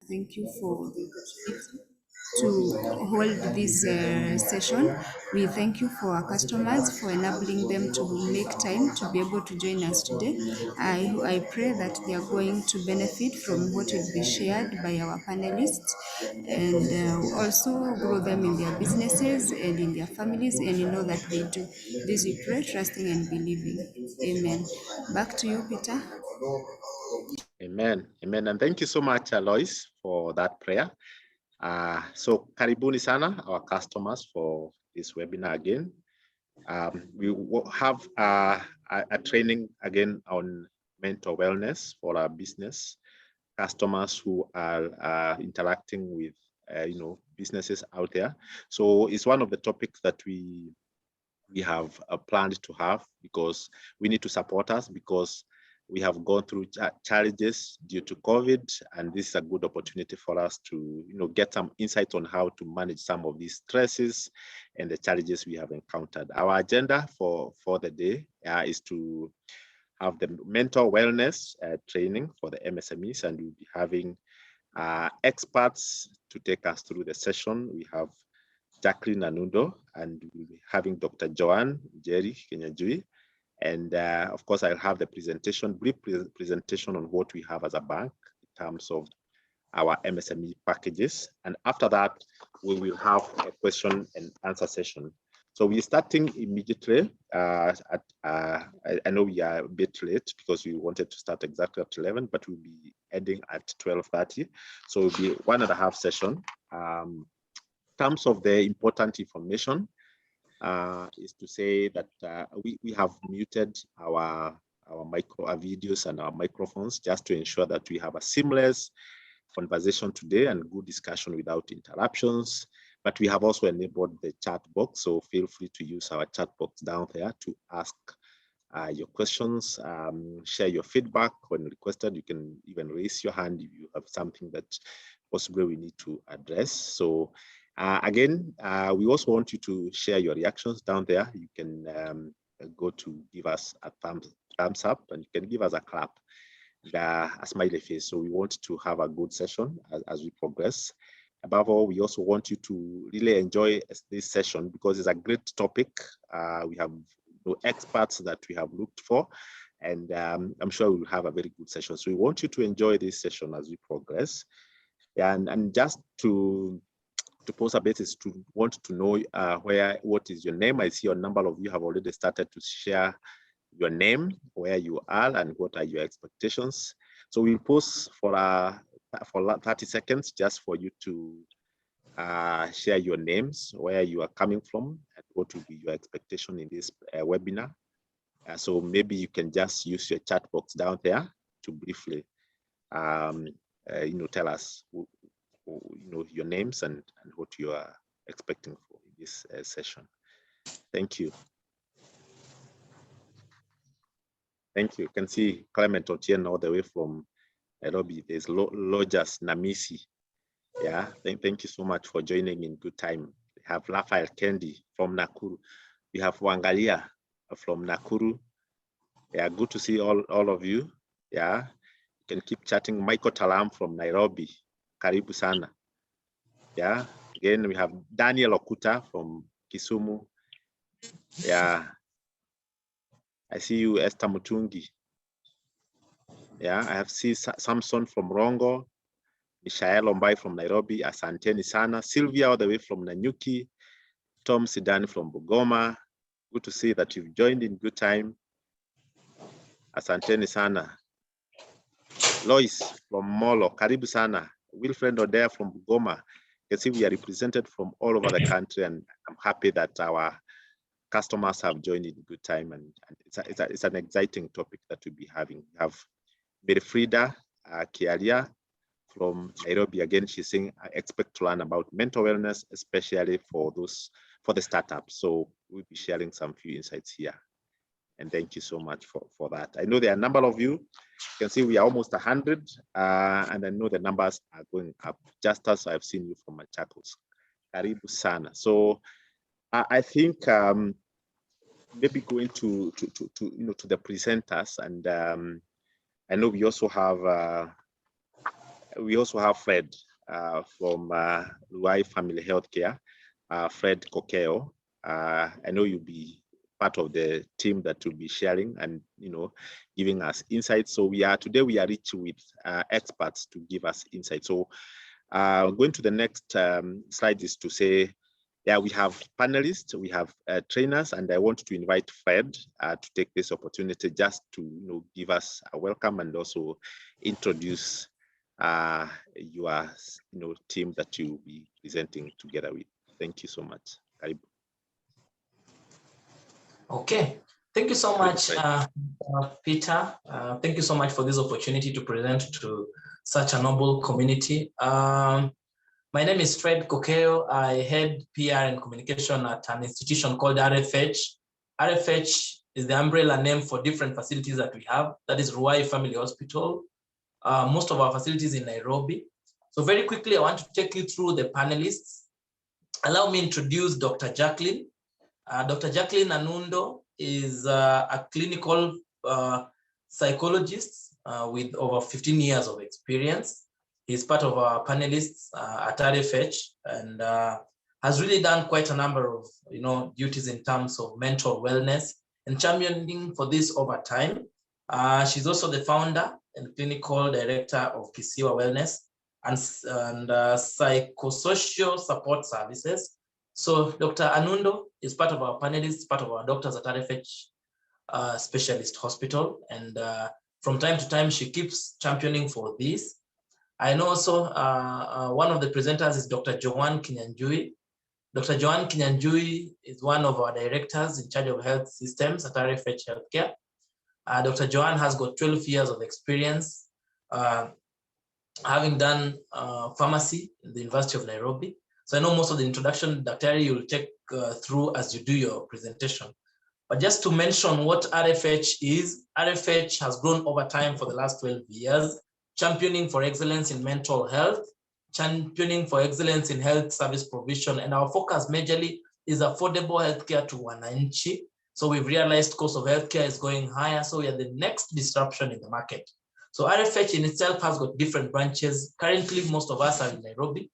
Thank you for to hold this session. We thank you for our customers for enabling them to make time to be able to join us today. I pray that they are going to benefit from what will be shared by our panelists and also grow them in their businesses and in their families, and you know that they do. This we pray, trusting and believing. Amen. Back to you, Peter. Amen. Amen. And thank you so much, Alois, for that prayer. So karibuni sana, our customers, for this webinar again. We will have a training again on mental wellness for our business customers who are interacting with businesses out there. So it's one of the topics that we have planned to have, because we need to support us, because we have gone through challenges due to COVID, and this is a good opportunity for us to get some insights on how to manage some of these stresses and the challenges we have encountered. Our agenda for the day is to have the mental wellness training for the MSMEs, and we'll be having experts to take us through the session. We have Jacqueline Anundo, and we'll be having Dr. Joanne Jerry Kenyajui. And of course, I'll have the brief presentation on what we have as a bank in terms of our MSME packages. And after that, we will have a question and answer session. So we're starting immediately. I know we are a bit late because we wanted to start exactly at 11, but we'll be ending at 12:30. So it'll be 1.5 session. In terms of the important information, is to say that we have muted our videos and our microphones just to ensure that we have a seamless conversation today and good discussion without interruptions. But we have also enabled the chat box, so feel free to use our chat box down there to ask your questions, share your feedback when requested. You can even raise your hand if you have something that possibly we need to address. So again, we also want you to share your reactions down there. You can go to give us a thumbs up, and you can give us a clap, a smiley face. So we want to have a good session as we progress. Above all, we also want you to really enjoy this session because it's a great topic. We have experts that we have looked for, and I'm sure we'll have a very good session. So we want you to enjoy this session as we progress. And just to pose a basis, to want to know what is your name. I see a number of you have already started to share your name, where you are, and what are your expectations. So we'll pause for 30 seconds just for you to share your names, where you are coming from, and what will be your expectation in this webinar. So maybe you can just use your chat box down there to briefly tell us your names and what you are expecting for this session. Thank you. Thank you. You can see Clement Otieno all the way from Nairobi. There's Lojas Namisi. Yeah, thank you so much for joining in good time. We have Raphael Kendi from Nakuru. We have Wangalia from Nakuru. Yeah, good to see all of you. Yeah, you can keep chatting. Michael Talam from Nairobi. Karibu sana. Yeah, again, we have Daniel Okuta from Kisumu. Yeah, I see you, Esther Mutungi. Yeah, I have seen Samson from Rongo, Mishael Ombai from Nairobi, Asanteni sana. Sylvia all the way from Nanyuki, Tom Sidani from Bugoma. Good to see that you've joined in good time. Asanteni sana. Lois from Molo, Karibu sana. Wilfred Odea from Bugoma. You can see we are represented from all over the country, and I'm happy that our customers have joined in good time, and it's an exciting topic that we'll be having. We have Berfrida Kialia from Nairobi. Again, she's saying, I expect to learn about mental wellness, especially for the startups. So we'll be sharing some few insights here. And thank you so much for that. I know there are a number of you. You can see we are almost 100, and I know the numbers are going up, just as I've seen you from Machakos. Karibu sana. So I think maybe going to the presenters, and I know we also have we also have Fred from Ruai Family Healthcare, Fred Kokeo. I know you'll be part of the team that will be sharing and giving us insights. So today we are rich with experts to give us insights. So going to the next slide is to say, we have panelists, we have trainers, and I want to invite Fred to take this opportunity just to give us a welcome and also introduce your team that you'll be presenting together with. Thank you so much. Karibu. Okay, thank you so much, Peter. Thank you so much for this opportunity to present to such a noble community. My name is Fred Kokeo. I head PR and communication at an institution called RFH. RFH is the umbrella name for different facilities that we have. That is Ruai Family Hospital. Most of our facilities in Nairobi. So very quickly, I want to take you through the panelists. Allow me to introduce Dr. Jacqueline. Dr. Jacqueline Anundo is a clinical psychologist with over 15 years of experience. He's part of our panelists at RFH and has really done quite a number of duties in terms of mental wellness and championing for this over time. She's also the founder and clinical director of Kisiwa Wellness and psychosocial support services. So Dr. Anundo is part of our panelists, part of our doctors at RFH Specialist Hospital. And from time to time, she keeps championing for this. I know also one of the presenters is Dr. Joanne Kinyanjui. Dr. Joanne Kinyanjui is one of our directors in charge of health systems at RFH Healthcare. Dr. Joanne has got 12 years of experience, having done pharmacy in the University of Nairobi. So I know most of the introduction, Dr. you'll take through as you do your presentation. But just to mention what RFH is, RFH has grown over time for the last 12 years, championing for excellence in mental health, championing for excellence in health service provision, and our focus majorly is affordable healthcare to wananchi. So we've realized cost of healthcare is going higher, so we are the next disruption in the market. So RFH in itself has got different branches. Currently, most of us are in Nairobi,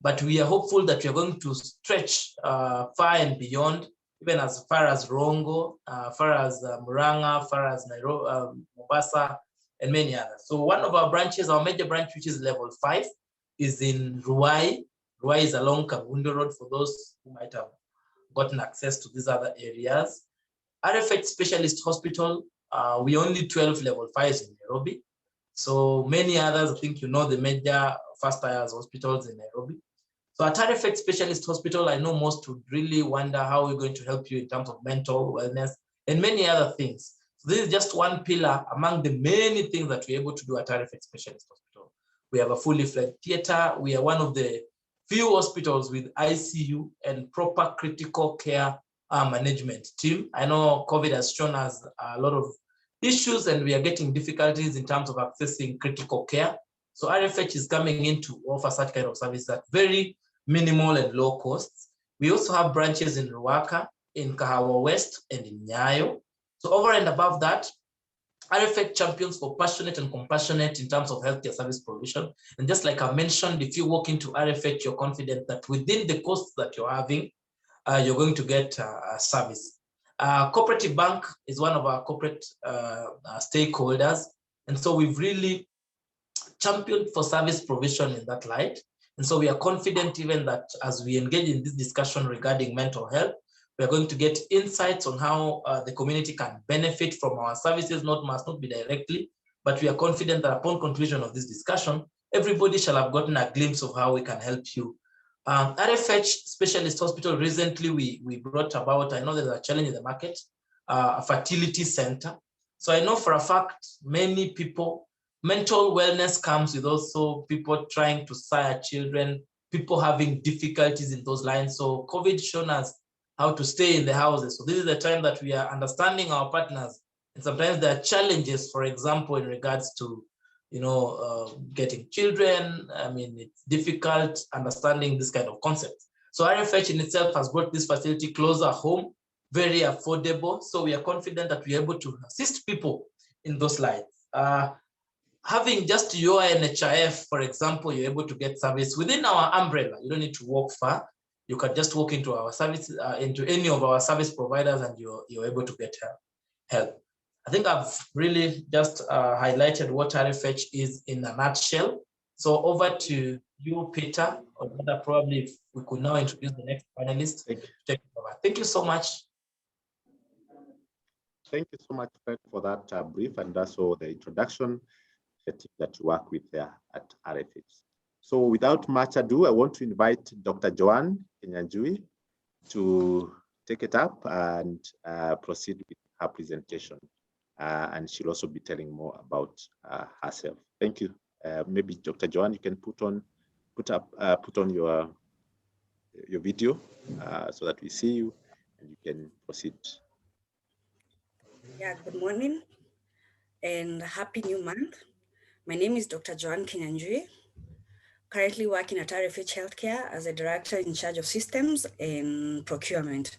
but we are hopeful that we are going to stretch far and beyond, even as far as Rongo, far as Murang'a, far as Nairobi, Mombasa, and many others. So one of our branches, our major branch, which is level 5, is in Ruai. Ruai is along Kagundo Road for those who might have gotten access to these other areas. RFH Specialist Hospital, we only 12 level 5s in Nairobi. So many others, I think the major first tiers hospitals in Nairobi. So at RFH Specialist Hospital, I know most would really wonder how we're going to help you in terms of mental wellness and many other things. So this is just one pillar among the many things that we're able to do at RFH Specialist Hospital. We have a fully fledged theater. We are one of the few hospitals with ICU and proper critical care management team. I know COVID has shown us a lot of issues and we are getting difficulties in terms of accessing critical care. So RFH is coming in to offer such kind of service at very minimal and low costs. We also have branches in Ruaka, in Kahawa West, and in Nyayo. So over and above that, RFH champions for passionate and compassionate in terms of healthcare service provision. And just like I mentioned, if you walk into RFH, you're confident that within the costs that you're having, you're going to get a service. Cooperative Bank is one of our corporate stakeholders. And so we've really championed for service provision in that light. And so we are confident even that as we engage in this discussion regarding mental health, we are going to get insights on how the community can benefit from our services, must not be directly, but we are confident that upon conclusion of this discussion, everybody shall have gotten a glimpse of how we can help you. RFH Specialist Hospital, recently we brought about, I know there's a challenge in the market, a fertility center. So I know for a fact, many people, mental wellness comes with also people trying to sire children, people having difficulties in those lines. So COVID shown us how to stay in the houses. So this is the time that we are understanding our partners. And sometimes there are challenges, for example, in regards to, getting children. I mean, it's difficult understanding this kind of concept. So RFH in itself has brought this facility closer home, very affordable. So we are confident that we are able to assist people in those lines. having just your NHIF, for example, you're able to get service within our umbrella. You don't need to walk far. You can just walk into our service, into any of our service providers, and you're able to get help. I think I've really just highlighted what RFH is in a nutshell. So over to you, Peter, or rather probably if we could now introduce the next panelist. Take it over. Thank you so much. Thank you so much, Fred, for that brief and also the introduction that you work with there at RFH. So without much ado, I want to invite Dr. Joanne Kenyanjui to take it up and proceed with her presentation. And she'll also be telling more about herself. Thank you. Maybe Dr. Joanne, you can put on your video so that we see you and you can proceed. Yeah, good morning and happy new month. My name is Dr. Joanne Kenyanjui, currently working at RFH Healthcare as a director in charge of systems and procurement.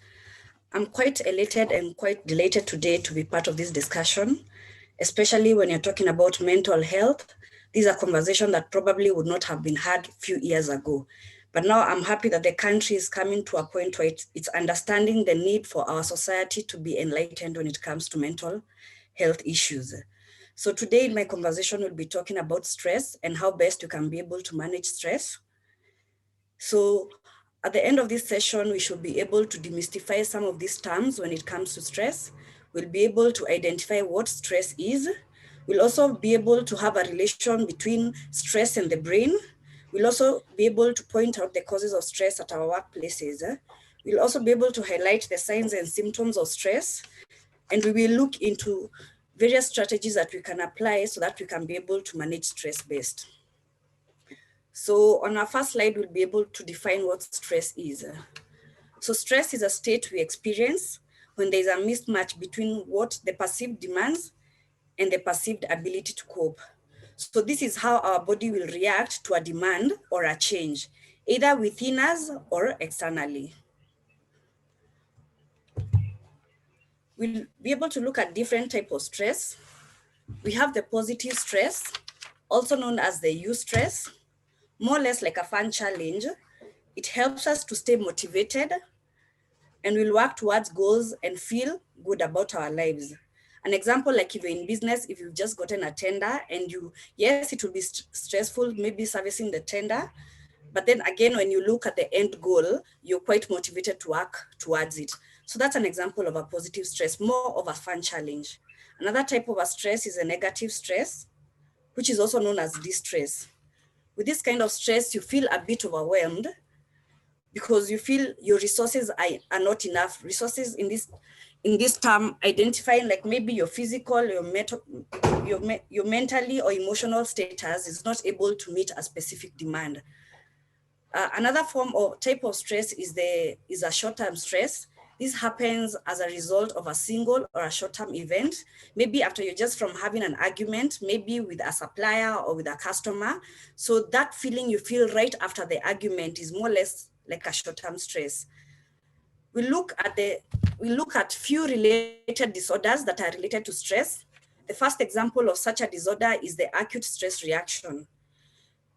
I'm quite elated and quite delighted today to be part of this discussion, especially when you're talking about mental health. These are conversations that probably would not have been had a few years ago. But now I'm happy that the country is coming to a point where it's understanding the need for our society to be enlightened when it comes to mental health issues. So today in my conversation, we'll be talking about stress and how best you can be able to manage stress. So at the end of this session, we should be able to demystify some of these terms when it comes to stress. We'll be able to identify what stress is. We'll also be able to have a relation between stress and the brain. We'll also be able to point out the causes of stress at our workplaces. We'll also be able to highlight the signs and symptoms of stress. And we will look into various strategies that we can apply so that we can be able to manage stress best. So on our first slide, we'll be able to define what stress is. So stress is a state we experience when there's a mismatch between what the perceived demands and the perceived ability to cope. So this is how our body will react to a demand or a change, either within us or externally. We'll be able to look at different types of stress. We have the positive stress, also known as the eustress, more or less like a fun challenge. It helps us to stay motivated and we'll work towards goals and feel good about our lives. An example, like if you're in business, if you've just gotten a tender and yes, it will be stressful, maybe servicing the tender, but then again, when you look at the end goal, you're quite motivated to work towards it. So that's an example of a positive stress, more of a fun challenge. Another type of a stress is a negative stress, which is also known as distress. With this kind of stress, you feel a bit overwhelmed because you feel your resources are not enough. Resources in this term, identifying like maybe your physical, your mentally or emotional status is not able to meet a specific demand. Another form or type of stress is a short-term stress. This happens as a result of a single or a short-term event, maybe after you're just from having an argument, maybe with a supplier or with a customer. So that feeling you feel right after the argument is more or less like a short-term stress. We look at few related disorders that are related to stress. The first example of such a disorder is the acute stress reaction.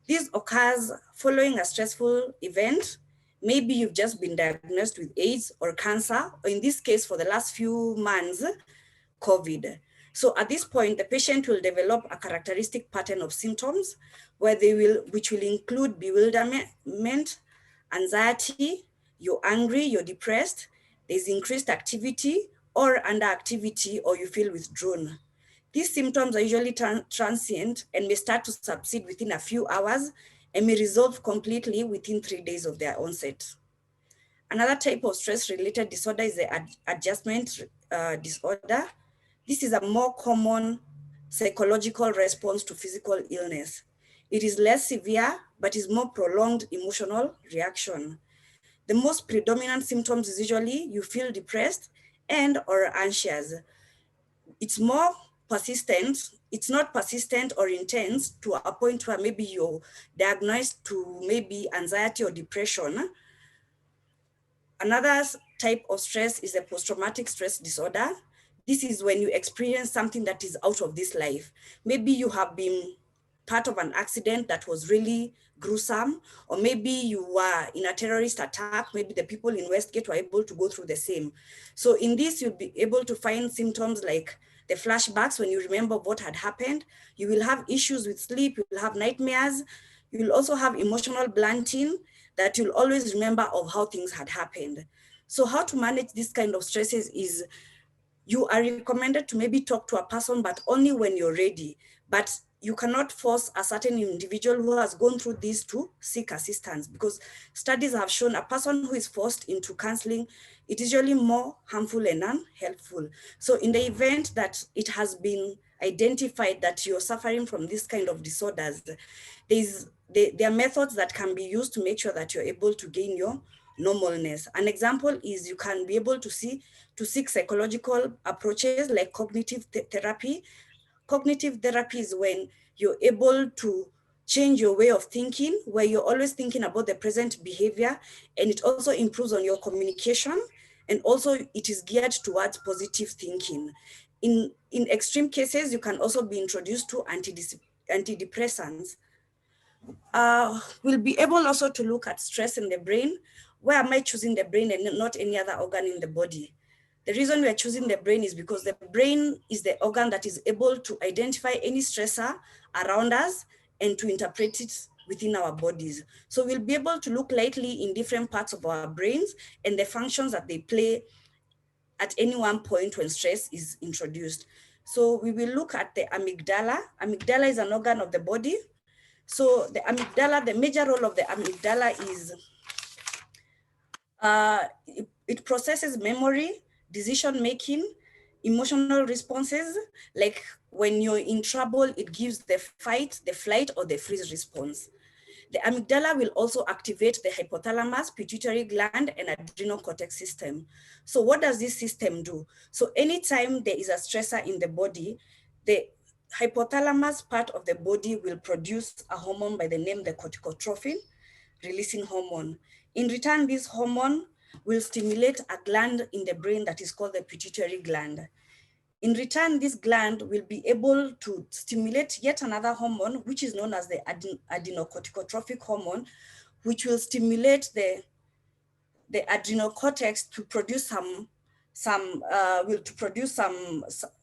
This occurs following a stressful event. Maybe you've just been diagnosed with AIDS or cancer, or in this case, for the last few months, COVID. So at this point, the patient will develop a characteristic pattern of symptoms which will include bewilderment, anxiety, you're angry, you're depressed, there's increased activity or underactivity, or you feel withdrawn. These symptoms are usually transient and may start to subside within a few hours and may resolve completely within 3 days of their onset. Another type of stress-related disorder is the adjustment disorder. This is a more common psychological response to physical illness. It is less severe, but is more prolonged emotional reaction. The most predominant symptoms is usually you feel depressed and or anxious. It's more persistent. It's not persistent or intense to a point where maybe you're diagnosed to maybe anxiety or depression. Another type of stress is a post-traumatic stress disorder. This is when you experience something that is out of this life. Maybe you have been part of an accident that was really gruesome, or maybe you were in a terrorist attack, maybe the people in Westgate were able to go through the same. So in this, you'll be able to find symptoms like the flashbacks when you remember what had happened. You will have issues with sleep, you will have nightmares, you will also have emotional blunting, that you'll always remember of how things had happened. So how to manage this kind of stresses is, you are recommended to maybe talk to a person, but only when you're ready. But you cannot force a certain individual who has gone through this to seek assistance, because studies have shown a person who is forced into counseling, it is usually more harmful and unhelpful. So in the event that it has been identified that you're suffering from this kind of disorders, there are methods that can be used to make sure that you're able to gain your normalness. An example is you can be able to seek psychological approaches like cognitive therapy. Cognitive therapy is when you're able to change your way of thinking, where you're always thinking about the present behavior, and it also improves on your communication, and also it is geared towards positive thinking. In extreme cases, you can also be introduced to antidepressants. We'll be able also to look at stress in the brain. Why am I choosing the brain and not any other organ in the body? The reason we are choosing the brain is because the brain is the organ that is able to identify any stressor around us and to interpret it within our bodies. So we'll be able to look lightly in different parts of our brains and the functions that they play at any one point when stress is introduced. So we will look at the amygdala. Amygdala is an organ of the body. So the amygdala, the major role of the amygdala is it processes memory, decision-making, emotional responses. Like when you're in trouble, it gives the fight, the flight, or the freeze response. The amygdala will also activate the hypothalamus, pituitary gland, and adrenal cortex system. So what does this system do? So anytime there is a stressor in the body, the hypothalamus part of the body will produce a hormone by the name the corticotrophin releasing hormone. In return, this hormone will stimulate a gland in the brain that is called the pituitary gland. In return, this gland will be able to stimulate yet another hormone, which is known as the adenocorticotrophic hormone, which will stimulate the adrenal cortex to produce some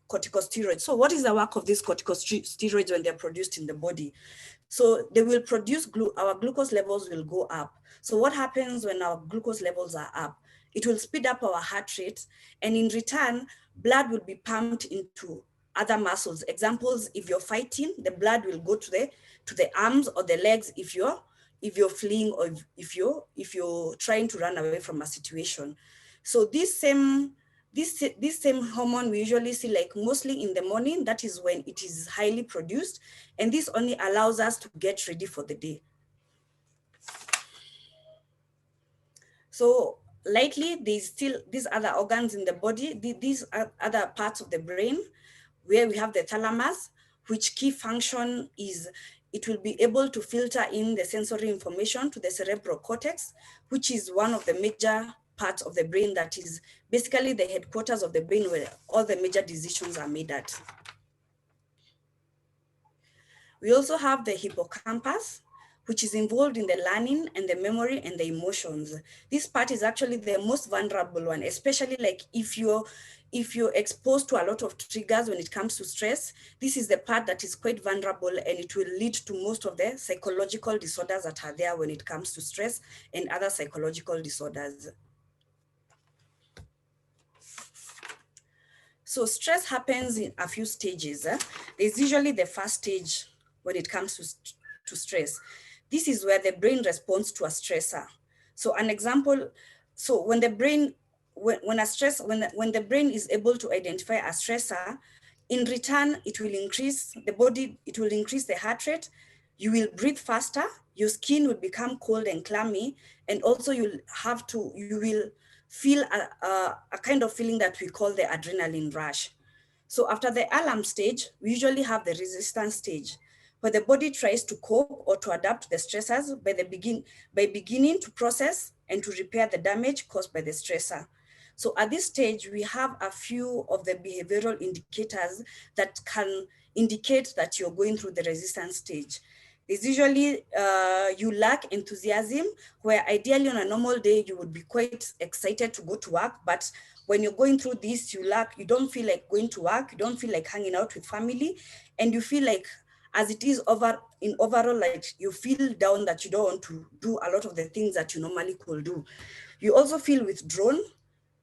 corticosteroids. So what is the work of these corticosteroids when they're produced in the body? So they will produce, our glucose levels will go up. So what happens when our glucose levels are up? It will speed up our heart rate, and in return, blood will be pumped into other muscles. Examples, if you're fighting, the blood will go to the arms or the legs if you're fleeing, or if you're trying to run away from a situation. So this same hormone we usually see like mostly in the morning. That is when it is highly produced, and this only allows us to get ready for the day. So lightly, there's still these other organs in the body, these are other parts of the brain, where we have the thalamus, which key function is it will be able to filter in the sensory information to the cerebral cortex, which is one of the major parts of the brain that is basically the headquarters of the brain where all the major decisions are made at. We also have the hippocampus, which is involved in the learning and the memory and the emotions. This part is actually the most vulnerable one, especially like if you're exposed to a lot of triggers when it comes to stress. This is the part that is quite vulnerable, and it will lead to most of the psychological disorders that are there when it comes to stress and other psychological disorders. So stress happens in a few stages. There's usually the first stage when it comes to stress. This is where the brain responds to a stressor. So an example, so when the brain, when the brain is able to identify a stressor, in return, it will increase the heart rate, you will breathe faster, your skin will become cold and clammy, and also you will feel a kind of feeling that we call the adrenaline rush. So after the alarm stage, we usually have the resistance stage, where the body tries to cope or to adapt to the stressors by beginning to process and to repair the damage caused by the stressor. So at this stage, we have a few of the behavioral indicators that can indicate that you're going through the resistance stage. There's usually you lack enthusiasm, where ideally on a normal day you would be quite excited to go to work, but when you're going through this, you don't feel like going to work, you don't feel like hanging out with family, and you feel like, as it is overall, like you feel down, that you don't want to do a lot of the things that you normally could do. You also feel withdrawn.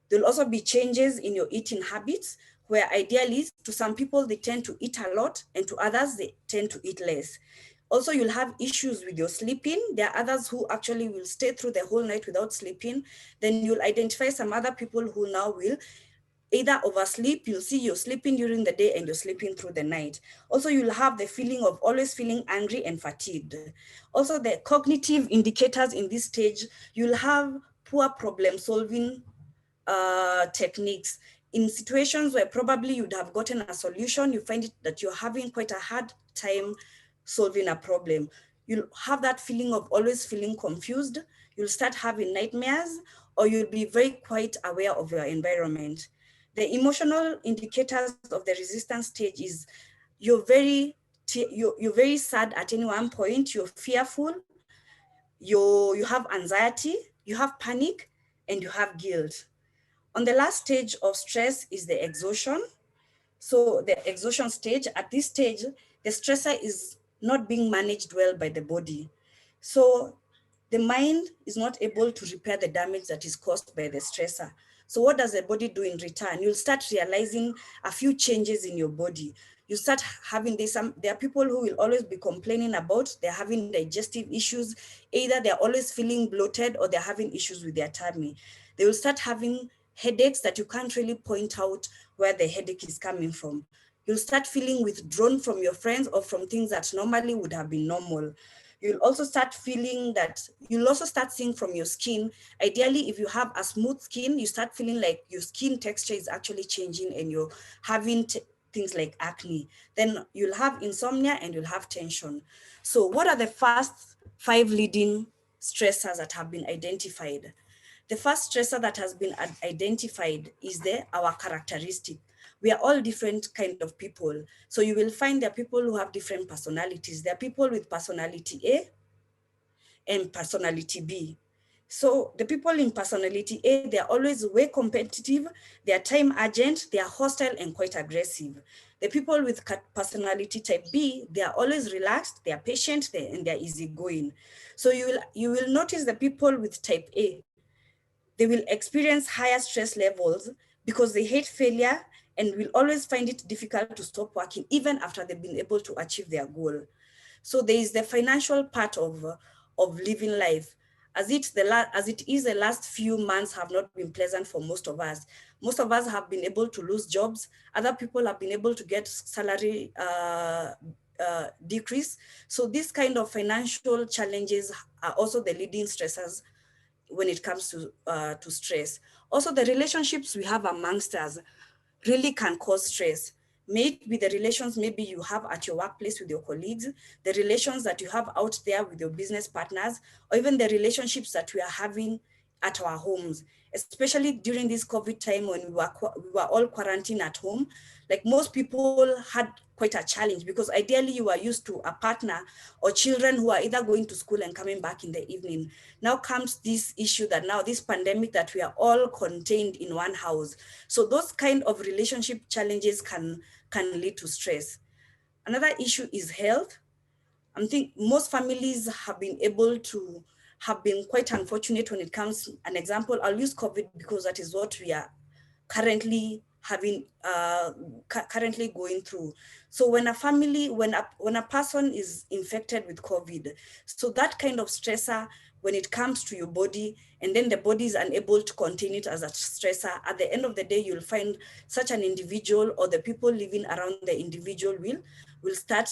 There'll also be changes in your eating habits, where ideally to some people, they tend to eat a lot, and to others, they tend to eat less. Also, you'll have issues with your sleeping. There are others who actually will stay through the whole night without sleeping. Then you'll identify some other people who now will either oversleep. You'll see you're sleeping during the day and you're sleeping through the night. Also, you'll have the feeling of always feeling angry and fatigued. Also, the cognitive indicators in this stage, you'll have poor problem solving techniques. In situations where probably you'd have gotten a solution, you find it that you're having quite a hard time solving a problem. You'll have that feeling of always feeling confused. You'll start having nightmares, or you'll be very quite aware of your environment. The emotional indicators of the resistance stage is you're very sad at any one point, you're fearful, you have anxiety, you have panic, and you have guilt. On the last stage of stress is the exhaustion. So the exhaustion stage, at this stage, the stressor is not being managed well by the body. So the mind is not able to repair the damage that is caused by the stressor. So what does the body do in return? You'll start realizing a few changes in your body. You start having this, there are people who will always be complaining about they're having digestive issues. Either they're always feeling bloated or they're having issues with their tummy. They will start having headaches that you can't really point out where the headache is coming from. You'll start feeling withdrawn from your friends or from things that normally would have been normal. You'll also start feeling that, you'll also start seeing from your skin. Ideally, if you have a smooth skin, you start feeling like your skin texture is actually changing and you're having things like acne. Then you'll have insomnia and you'll have tension. So what are the first 5 leading stressors that have been identified? The first stressor that has been identified is our characteristic. We are all different kind of people. So you will find there are people who have different personalities. There are people with personality A and personality B. So the people in personality A, they're always way competitive, they're time urgent, they're hostile and quite aggressive. The people with personality type B, they're always relaxed, they're patient, and they're easygoing. So you will notice the people with type A, they will experience higher stress levels because they hate failure and will always find it difficult to stop working even after they've been able to achieve their goal. So there is the financial part of living life. As it is, the last few months have not been pleasant for most of us. Most of us have been able to lose jobs. Other people have been able to get salary decrease. So this kind of financial challenges are also the leading stressors when it comes to stress. Also, the relationships we have amongst us really can cause stress. May it be the relations maybe you have at your workplace with your colleagues, the relations that you have out there with your business partners, or even the relationships that we are having at our homes, especially during this COVID time when we were all quarantined at home. Like most people had quite a challenge because ideally you are used to a partner or children who are either going to school and coming back in the evening. Now comes this issue that now this pandemic that we are all contained in one house. So those kind of relationship challenges can lead to stress. Another issue is health. I think most families have been quite unfortunate when it comes. An example, I'll use COVID because that is what we are currently currently going through. So when a person is infected with COVID, so that kind of stressor, when it comes to your body, and then the body is unable to contain it as a stressor, at the end of the day, you'll find such an individual or the people living around the individual will start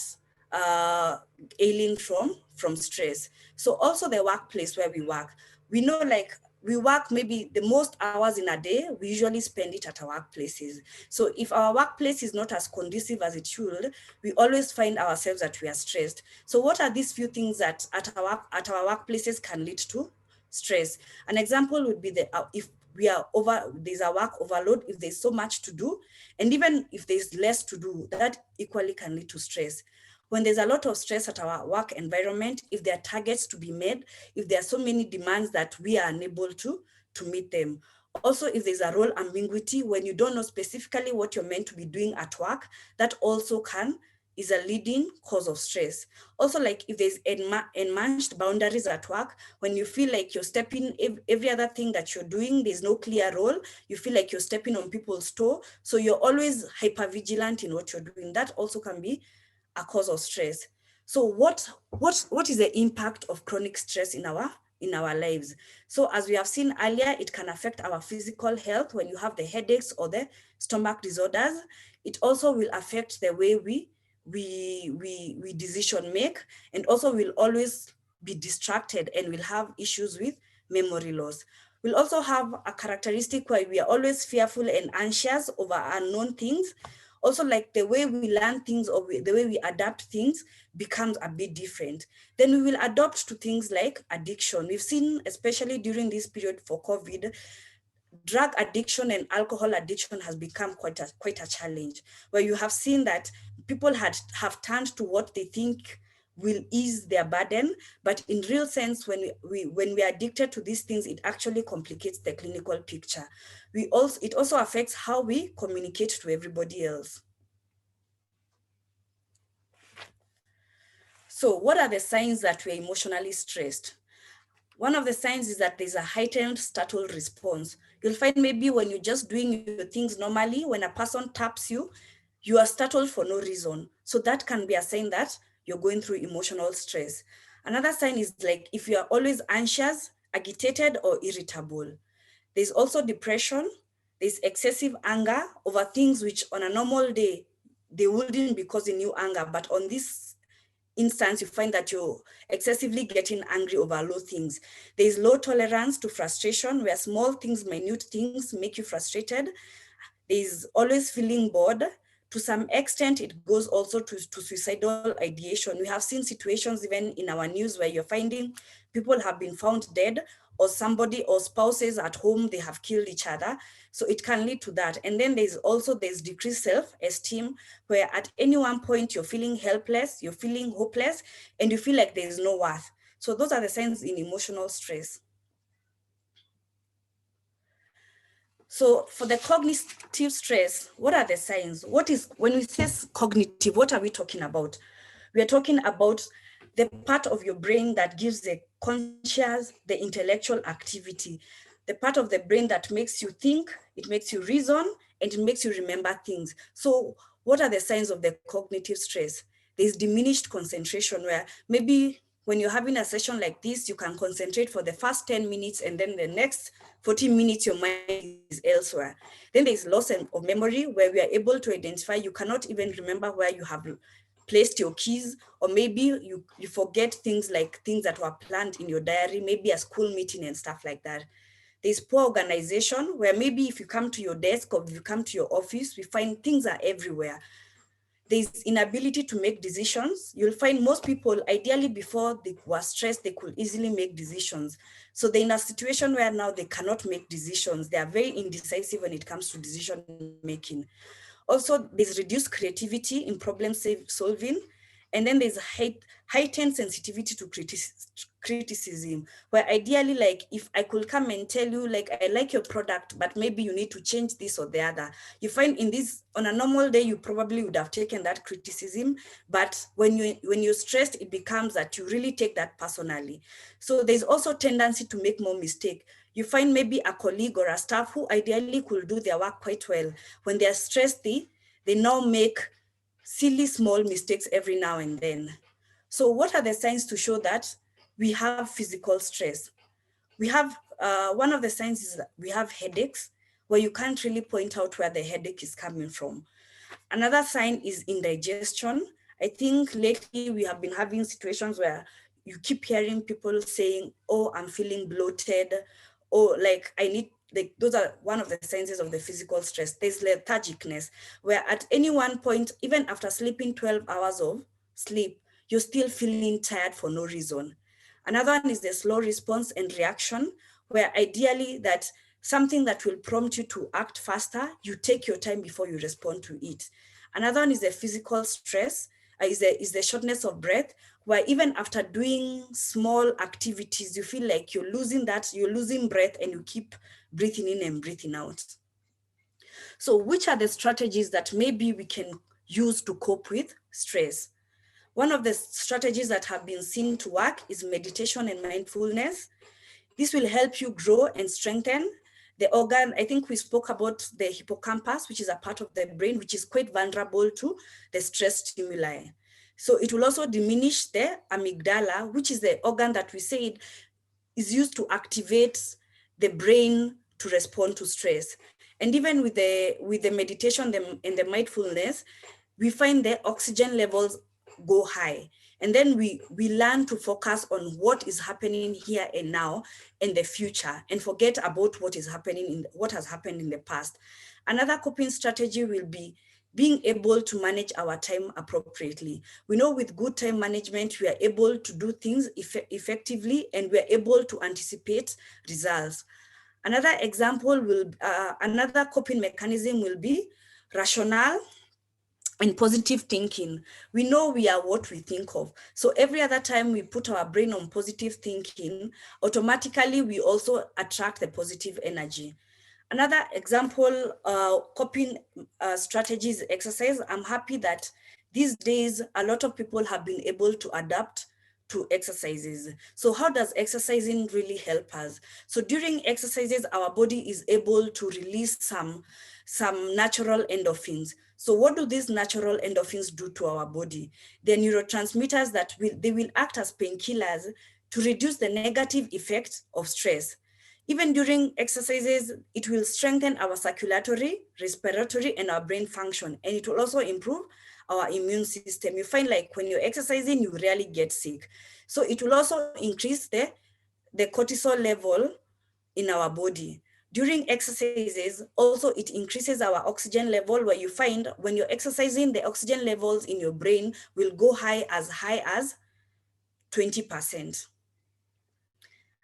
ailing from stress. So also the workplace where we work, we know like we work maybe the most hours in a day, we usually spend it at our workplaces. So if our workplace is not as conducive as it should, we always find ourselves that we are stressed. So what are these few things that at our workplaces can lead to stress? An example would be if there's a work overload, if there's so much to do, and even if there's less to do, that equally can lead to stress. When there's a lot of stress at our work environment, if there are targets to be made, if there are so many demands that we are unable to meet them. Also, if there's a role ambiguity, when you don't know specifically what you're meant to be doing at work, that also is a leading cause of stress. Also, like if there's enmeshed boundaries at work, when you feel like you're stepping every other thing that you're doing, there's no clear role, you feel like you're stepping on people's toe, so you're always hyper vigilant in what you're doing. That also can be a cause of stress. So what is the impact of chronic stress in our lives? So as we have seen earlier, it can affect our physical health when you have the headaches or the stomach disorders. It also will affect the way we decision make, and also will always be distracted and will have issues with memory loss. We'll also have a characteristic where we are always fearful and anxious over unknown things. Also, like the way we learn things or the way we adapt things becomes a bit different. Then we will adopt to things like addiction. We've seen, especially during this period for COVID, drug addiction and alcohol addiction has become quite a challenge, where you have seen that people have turned to what they think will ease their burden, but in real sense, when we are addicted to these things, it actually complicates the clinical picture. It also affects how we communicate to everybody else. So what are the signs that we're emotionally stressed? One of the signs is that there's a heightened startle response. You'll find maybe when you're just doing your things normally, when a person taps you, you are startled for no reason. So that can be a sign that you're going through emotional stress. Another sign is like if you are always anxious, agitated, or irritable. There's also depression. There's excessive anger over things which on a normal day, they wouldn't be causing you anger, but on this instance, you find that you're excessively getting angry over low things. There's low tolerance to frustration, where small things, minute things make you frustrated. There's always feeling bored. To some extent, it goes also to suicidal ideation. We have seen situations even in our news where you're finding people have been found dead, or somebody or spouses at home, they have killed each other. So it can lead to that. And then there's decreased self-esteem, where at any one point you're feeling helpless, you're feeling hopeless, and you feel like there's no worth. So those are the signs in emotional stress. So for the cognitive stress, what are the signs? When we say cognitive, what are we talking about? We are talking about the part of your brain that gives the conscious, the intellectual activity, the part of the brain that makes you think, it makes you reason, and it makes you remember things. So what are the signs of the cognitive stress? There's diminished concentration, where maybe when you're having a session like this, you can concentrate for the first 10 minutes, and then the next 14 minutes, your mind is elsewhere. Then there's loss of memory, where we are able to identify, you cannot even remember where you have placed your keys, or maybe you forget things that were planned in your diary, maybe a school meeting and stuff like that. There's poor organization, where maybe if you come to your desk or if you come to your office, we find things are everywhere. There's inability to make decisions. You'll find most people, ideally before they were stressed, they could easily make decisions. So they're in a situation where now they cannot make decisions. They are very indecisive when it comes to decision making. Also, there's reduced creativity in problem solving. And then there's heightened sensitivity to criticism, where ideally, like if I could come and tell you, like, I like your product, but maybe you need to change this or the other. You find on a normal day, you probably would have taken that criticism, but when you're stressed, it becomes that you really take that personally. So there's also tendency to make more mistakes. You find maybe a colleague or a staff who ideally could do their work quite well. When they're stressed, they now make silly small mistakes every now and then. So what are the signs to show that we have physical stress? We have, one of the signs is that we have headaches, where you can't really point out where the headache is coming from. Another sign is indigestion. I think lately we have been having situations where you keep hearing people saying, oh, I'm feeling bloated, or like those are one of the signs of the physical stress. There's lethargicness, where at any one point, even after sleeping 12 hours of sleep, you're still feeling tired for no reason. Another one is the slow response and reaction, where ideally that something that will prompt you to act faster. You take your time before you respond to it. Another one is the physical stress, is the shortness of breath, where even after doing small activities, you feel like you're losing breath, and you keep breathing in and breathing out. So which are the strategies that maybe we can use to cope with stress? One of the strategies that have been seen to work is meditation and mindfulness. This will help you grow and strengthen the organ. I think we spoke about the hippocampus, which is a part of the brain, which is quite vulnerable to the stress stimuli. So it will also diminish the amygdala, which is the organ that we said is used to activate the brain to respond to stress. And even with the meditation and the mindfulness, we find the oxygen levels go high. And then we learn to focus on what is happening here and now in the future, and forget about what has happened in the past. Another coping strategy will be being able to manage our time appropriately. We know with good time management, we are able to do things effectively, and we are able to anticipate results. Another another coping mechanism will be rationale and positive thinking. We know we are what we think of. So every other time we put our brain on positive thinking, automatically we also attract the positive energy. Another example, coping strategies exercise. I'm happy that these days a lot of people have been able to adapt to exercises. So how does exercising really help us? So during exercises, our body is able to release some natural endorphins. So what do these natural endorphins do to our body? They're neurotransmitters that will act as painkillers to reduce the negative effects of stress. Even during exercises, it will strengthen our circulatory, respiratory, and our brain function. And it will also improve our immune system. You find like when you're exercising, you rarely get sick. So it will also increase the cortisol level in our body. During exercises, also it increases our oxygen level, where you find when you're exercising, the oxygen levels in your brain will go high as 20%.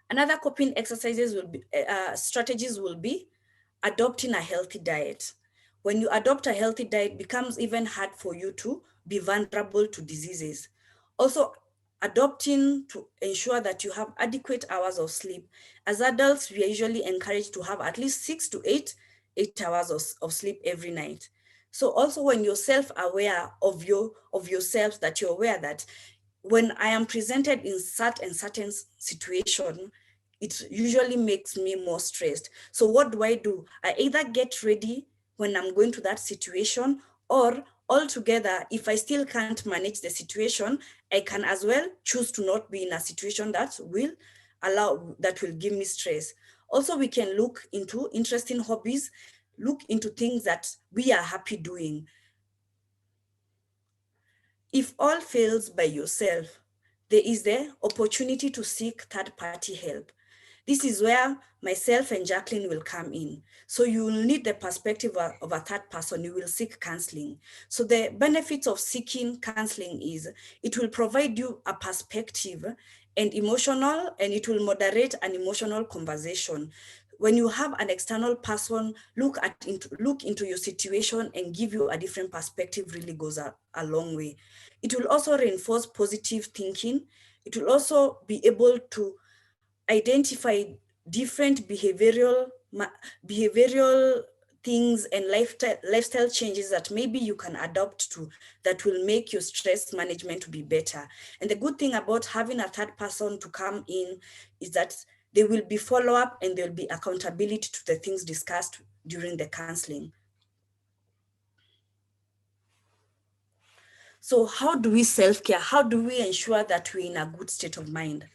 Another coping exercises will be, strategies will be adopting a healthy diet. When you adopt a healthy diet, it becomes even hard for you to be vulnerable to diseases. Also, adopting to ensure that you have adequate hours of sleep. As adults, we are usually encouraged to have at least 6 to 8 hours of sleep every night. So also when you're self-aware of yourself, that you're aware that when I am presented in certain situation, it usually makes me more stressed. So what do? I either get ready when I'm going to that situation, or altogether, if I still can't manage the situation, I can as well choose to not be in a situation that will give me stress. Also, we can look into interesting hobbies, look into things that we are happy doing. If all fails by yourself, there is the opportunity to seek third-party help. This is where myself and Jacqueline will come in. So you will need the perspective of a third person. You will seek counseling. So the benefits of seeking counseling is it will provide you a perspective and it will moderate an emotional conversation. When you have an external person look into your situation and give you a different perspective, really goes a long way. It will also reinforce positive thinking. It will also be able to identify different behavioral things and lifestyle changes that maybe you can adopt to, that will make your stress management to be better. And the good thing about having a third person to come in is that there will be follow-up and there will be accountability to the things discussed during the counseling. So how do we self-care? How do we ensure that we're in a good state of mind?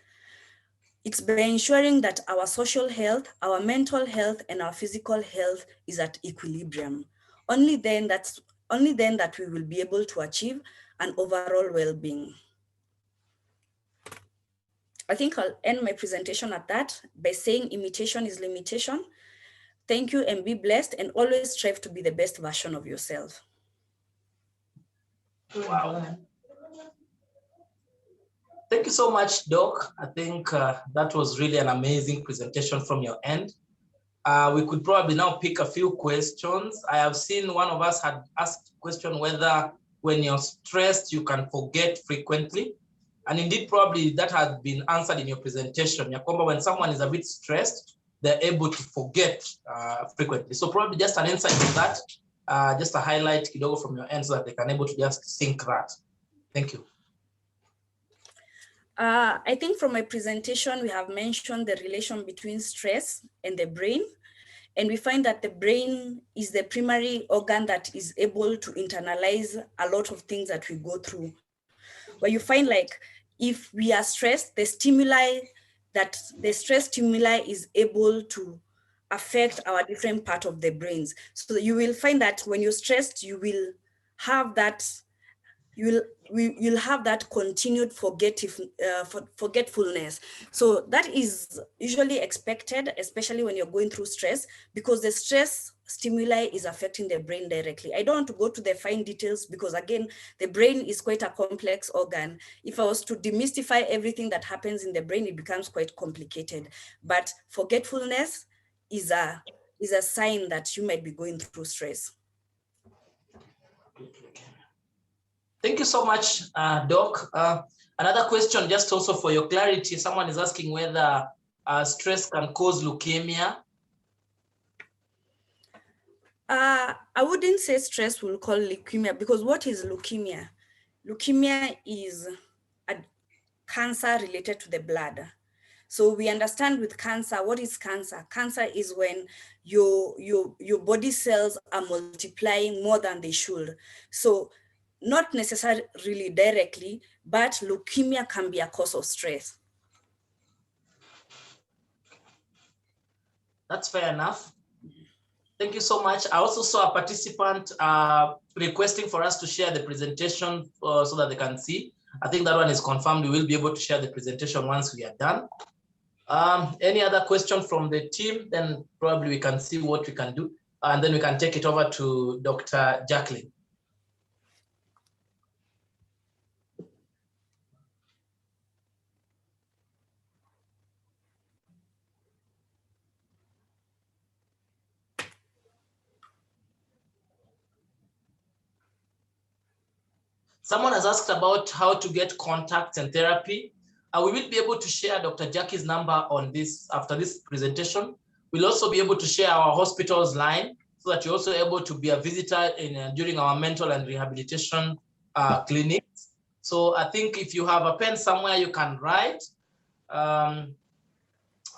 It's by ensuring that our social health, our mental health, and our physical health is at equilibrium. Only then that we will be able to achieve an overall well-being. I think I'll end my presentation at that by saying imitation is limitation. Thank you and be blessed, and always strive to be the best version of yourself. Wow. Thank you so much, Doc. I think that was really an amazing presentation from your end. we could probably now pick a few questions. I have seen one of us had asked a question whether when you're stressed, you can forget frequently. And indeed, probably that has been answered in your presentation. When someone is a bit stressed, they're able to forget frequently. So probably just an insight on that, just a highlight kidogo from your end so that they can able to just think that. Thank you. I think from my presentation, we have mentioned the relation between stress and the brain. And we find that the brain is the primary organ that is able to internalize a lot of things that we go through. Where you find like, if we are stressed, the stress stimuli is able to affect our different part of the brains. So you will find that when you're stressed, you will have that, you'll have that continued forgetfulness. So that is usually expected, especially when you're going through stress, because the stress stimuli is affecting the brain directly. I don't want to go to the fine details because again, the brain is quite a complex organ. If I was to demystify everything that happens in the brain, it becomes quite complicated. But forgetfulness is a sign that you might be going through stress. Thank you so much, Doc. Another question, just also for your clarity, someone is asking whether stress can cause leukemia. I wouldn't say stress will cause leukemia, because what is leukemia? Leukemia is a cancer related to the blood. So we understand with cancer, what is cancer? Cancer is when your body cells are multiplying more than they should. So not necessarily directly, but leukemia can be a cause of stress. That's fair enough. Thank you so much. I also saw a participant requesting for us to share the presentation so that they can see. I think that one is confirmed. We will be able to share the presentation once we are done. Any other question from the team? Then probably we can see what we can do. And then we can take it over to Dr. Jacqueline. Someone has asked about how to get contacts and therapy. We will be able to share Dr. Jackie's number on this after this presentation. We'll also be able to share our hospital's line so that you're also able to be a visitor during our mental and rehabilitation clinics. So I think if you have a pen somewhere, you can write our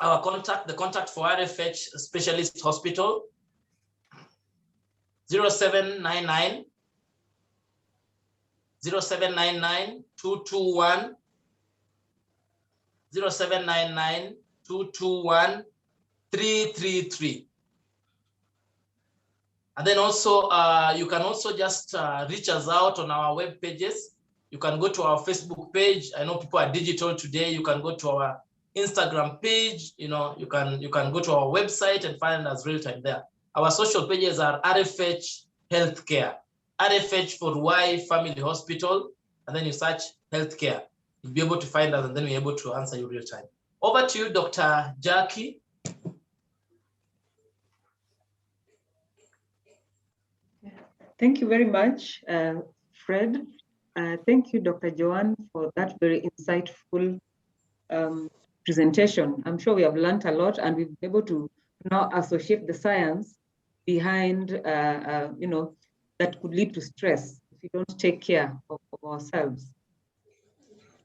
contact, the contact for RFH Specialist Hospital, 0799 0799 221 0799 221 333. And then also, you can also just reach us out on our web pages. You can go to our Facebook page. I know people are digital today. You can go to our Instagram page. You know, you can go to our website and find us real time there. Our social pages are RFH Healthcare, RFH for Y Family Hospital, and then you search healthcare. You'll be able to find us, and then we're able to answer you real time. Over to you, Dr. Jackie. Thank you very much, Fred. Thank you, Dr. Joanne, for that very insightful presentation. I'm sure we have learned a lot, and we've been able to now associate the science behind, you know, that could lead to stress if we don't take care of ourselves.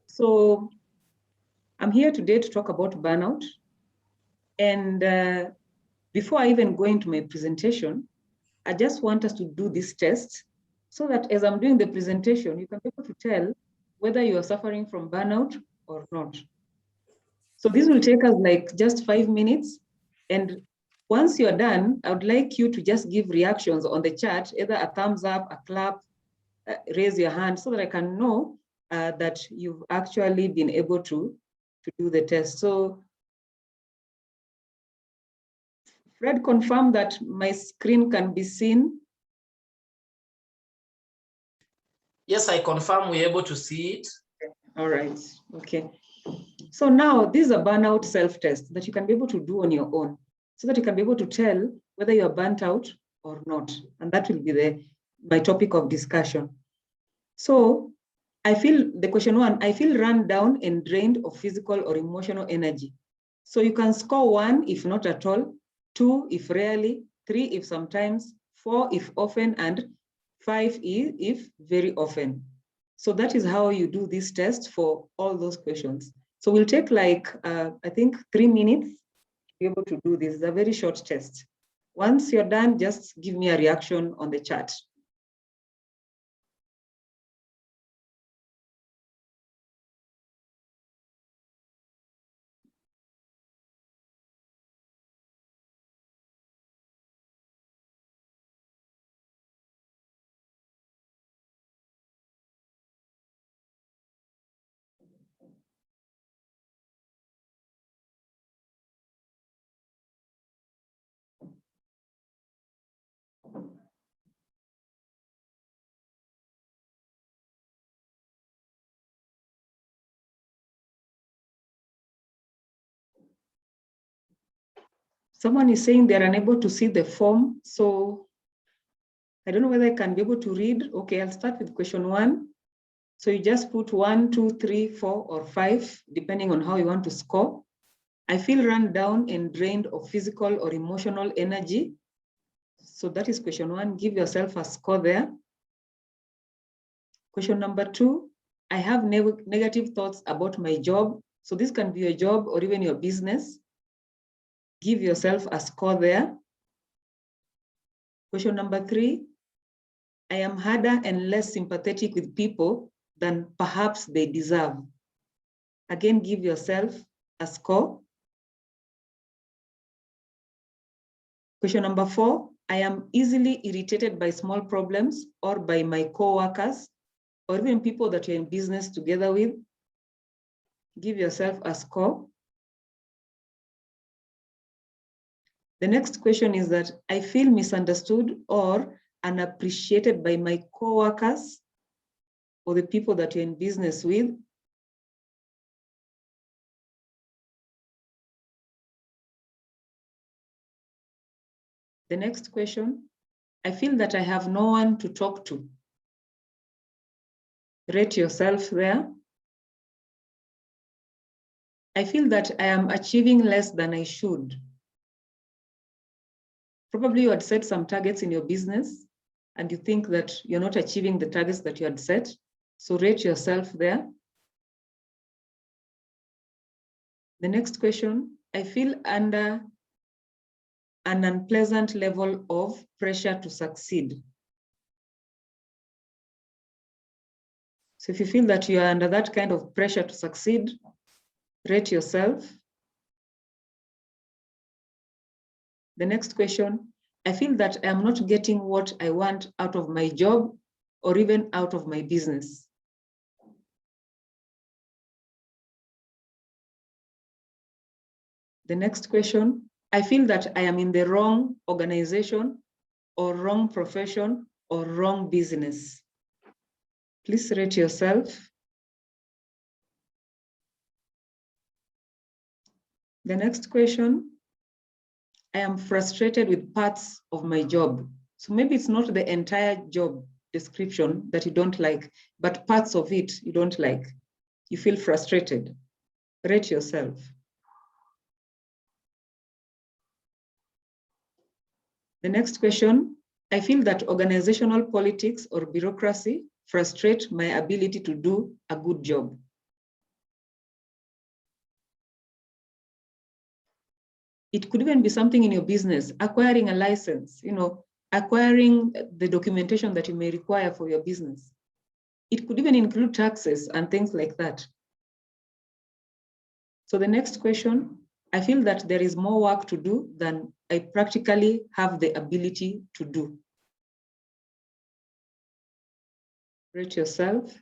So I'm here today to talk about burnout. And before I even go into my presentation, I just want us to do this test so that as I'm doing the presentation, you can be able to tell whether you are suffering from burnout or not. So this will take us like just 5 minutes. And once you're done, I would like you to just give reactions on the chat, either a thumbs up, a clap, raise your hand so that I can know that you've actually been able to do the test. So Fred confirmed that my screen can be seen. Yes, I confirm we're able to see it. All right, okay. So now this is a burnout self-test that you can be able to do on your own. so that you can be able to tell whether you are burnt out or not. And that will be my topic of discussion. So I feel the question 1, I feel run down and drained of physical or emotional energy. So you can score 1 if not at all, 2 if rarely, 3 if sometimes, 4 if often, and 5 if very often. So that is how you do this test for all those questions. So we'll take like, I think 3 minutes to be able to do this. It's a very short test. Once you're done, just give me a reaction on the chat. Someone is saying they're unable to see the form. So I don't know whether I can be able to read. Okay, I'll start with question 1. So you just put 1, 2, 3, 4, or 5, depending on how you want to score. I feel run down and drained of physical or emotional energy. So that is question 1. Give yourself a score there. Question number 2, I have negative thoughts about my job. So this can be your job or even your business. Give yourself a score there. Question number 3, I am harder and less sympathetic with people than perhaps they deserve. Again, give yourself a score. Question number 4, I am easily irritated by small problems or by my co-workers or even people that you're in business together with. Give yourself a score. The next question is that I feel misunderstood or unappreciated by my co-workers or the people that you're in business with. The next question, I feel that I have no one to talk to. Rate yourself there. I feel that I am achieving less than I should. Probably you had set some targets in your business and you think that you're not achieving the targets that you had set. So rate yourself there. The next question, I feel under an unpleasant level of pressure to succeed. So if you feel that you are under that kind of pressure to succeed, rate yourself. The next question, I feel that I am not getting what I want out of my job or even out of my business. The next question, I feel that I am in the wrong organization or wrong profession or wrong business. Please rate yourself. The next question, I am frustrated with parts of my job. So maybe it's not the entire job description that you don't like, but parts of it you don't like. You feel frustrated. Rate yourself. The next question, I feel that organizational politics or bureaucracy frustrate my ability to do a good job. It could even be something in your business, acquiring a license, acquiring the documentation that you may require for your business. It could even include taxes and things like that. So the next question, I feel that there is more work to do than I practically have the ability to do. Rate yourself.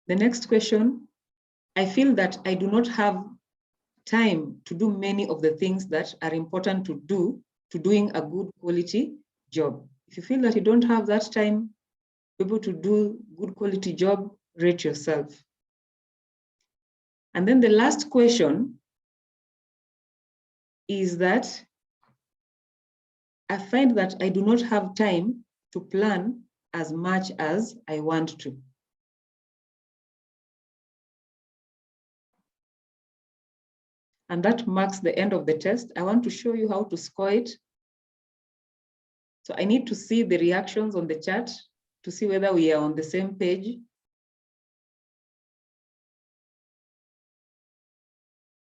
The next question, I feel that I do not have time to do many of the things that are important to do to doing a good quality job. If you feel that you don't have that time to be able to do good quality job, rate yourself. And then the last question is that I find that I do not have time to plan as much as I want to. And that marks the end of the test. I want to show you how to score it. So I need to see the reactions on the chat to see whether we are on the same page.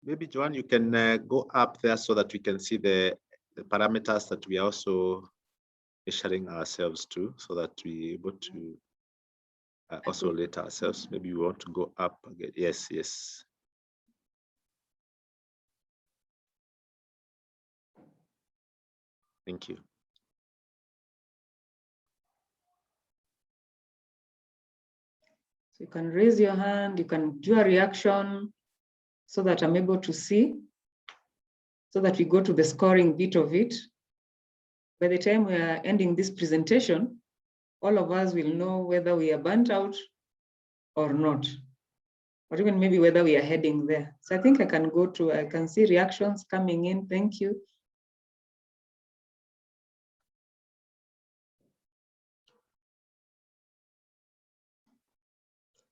Maybe, Joanne, you can go up there so that we can see the parameters that we are also measuring ourselves to, so that we're able to also rate ourselves. Maybe we want to go up again. Yes, yes. Thank you. So you can raise your hand, you can do a reaction so that I'm able to see, so that we go to the scoring bit of it. By the time we are ending this presentation, all of us will know whether we are burnt out or not, or even maybe whether we are heading there. So I think I can see reactions coming in. Thank you.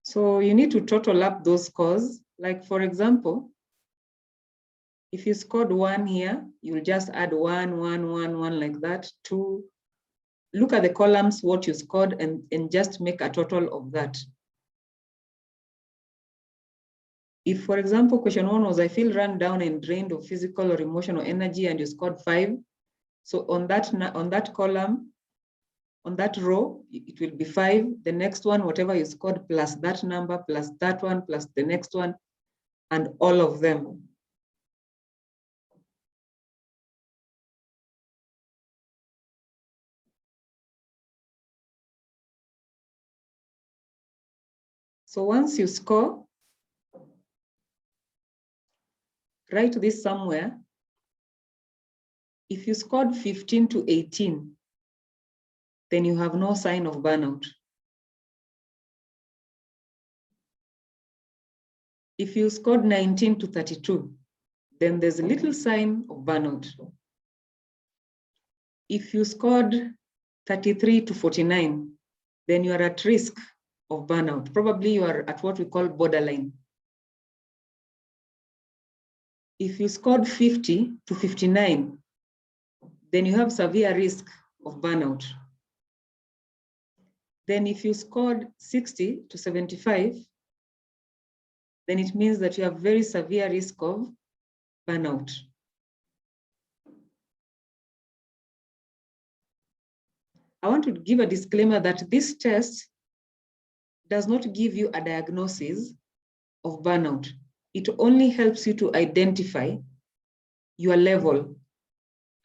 So you need to total up those scores. Like, for example, if you scored 1 here, you'll just add 1, 1, 1, 1 like that. 2. Look at the columns, what you scored, and just make a total of that. If, for example, question 1 was, I feel run down and drained of physical or emotional energy, and you scored 5. So on that column, on that row, it will be 5. The next one, whatever you scored, plus that number, plus that one, plus the next one, and all of them. So once you score, write this somewhere. If you scored 15 to 18, then you have no sign of burnout. If you scored 19 to 32, then there's a little sign of burnout. If you scored 33 to 49, then you are at risk of burnout. Probably you are at what we call borderline. If you scored 50 to 59, then you have severe risk of burnout. Then if you scored 60 to 75, then it means that you have very severe risk of burnout. I want to give a disclaimer that this test does not give you a diagnosis of burnout. It only helps you to identify your level,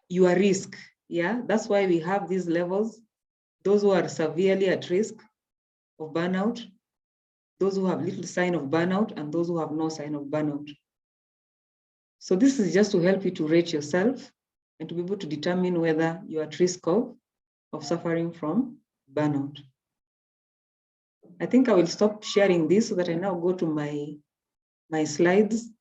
your risk. Yeah, that's why we have these levels. Those who are severely at risk of burnout, those who have little sign of burnout, and those who have no sign of burnout. So this is just to help you to rate yourself and to be able to determine whether you're at risk of suffering from burnout. I think I will stop sharing this so that I now go to my slides.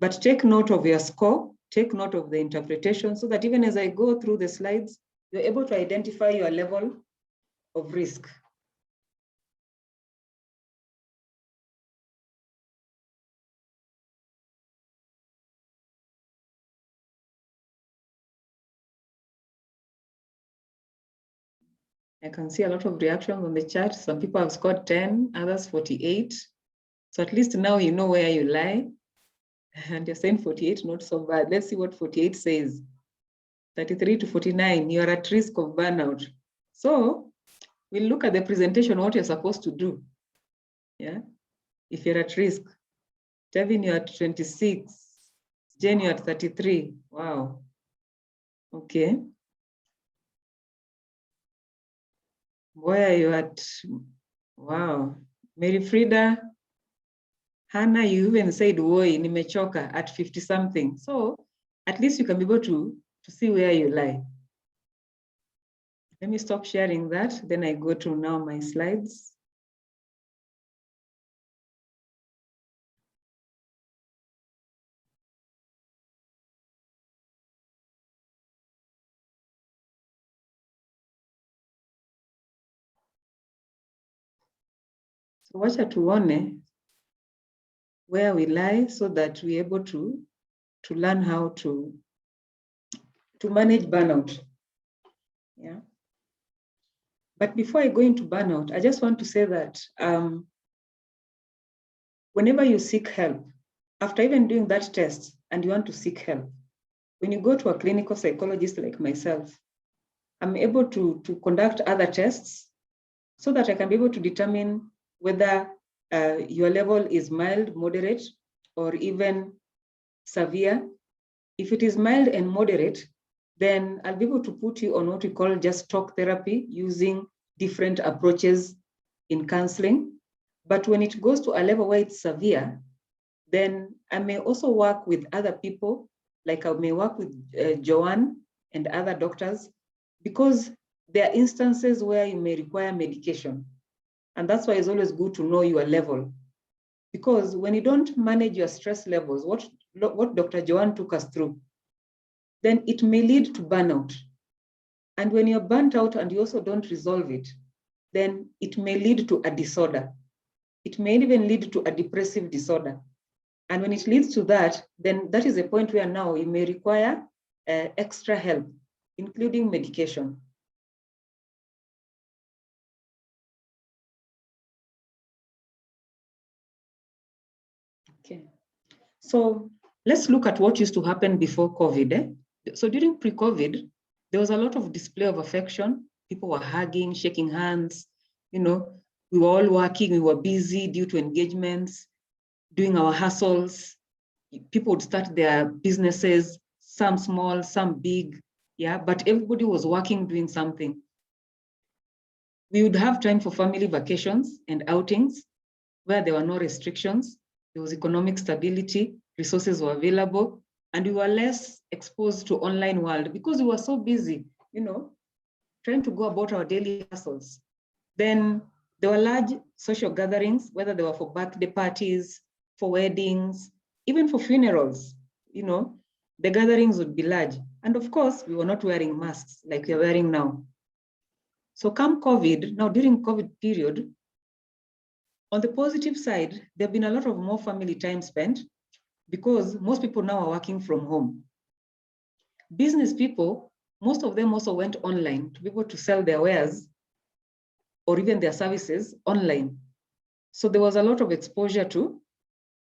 But take note of your score, take note of the interpretation, so that even as I go through the slides, you're able to identify your level of risk. I can see a lot of reactions on the chat. Some people have scored 10, others 48. So at least now you know where you lie. And you're saying 48, not so bad. Let's see what 48 says. 33 to 49, you're at risk of burnout. So we'll look at the presentation, what you're supposed to do. Yeah, if you're at risk. Devin, you're at 26. Jane, you're at 33. Wow. Okay. Where are you at? Wow. Mary Frida, Hannah, you even said, "Woi, nimechoka," at 50 something. So at least you can be able to see where you lie. Let me stop sharing that. Then I go to now my slides. So wacha tuone where we lie so that we're able to learn how to manage burnout. Yeah. But before I go into burnout, I just want to say that whenever you seek help, after even doing that test and you want to seek help, when you go to a clinical psychologist like myself, I'm able to conduct other tests so that I can be able to determine whether your level is mild, moderate, or even severe. If it is mild and moderate, then I'll be able to put you on what we call just talk therapy using different approaches in counseling. But when it goes to a level where it's severe, then I may also work with other people, like I may work with Joanne and other doctors, because there are instances where you may require medication. And that's why it's always good to know your level. Because when you don't manage your stress levels, what Dr. Joanne took us through, then it may lead to burnout. And when you're burnt out and you also don't resolve it, then it may lead to a disorder. It may even lead to a depressive disorder. And when it leads to that, then that is a point where now you may require extra help, including medication. Okay, so let's look at what used to happen before COVID. So during pre-COVID, there was a lot of display of affection. People were hugging, shaking hands. You know, we were all working, we were busy due to engagements, doing our hustles. People would start their businesses, some small, some big, yeah, but everybody was working, doing something. We would have time for family vacations and outings where there were no restrictions. There was economic stability, resources were available, and we were less exposed to online world because we were so busy, you know, trying to go about our daily hustles. Then there were large social gatherings, whether they were for birthday parties, for weddings, even for funerals, you know, the gatherings would be large. And of course, we were not wearing masks like we're wearing now. So come COVID, now during COVID period, on the positive side, there have been a lot of more family time spent because most people now are working from home. Business people, most of them also went online to be able to sell their wares or even their services online. So there was a lot of exposure to,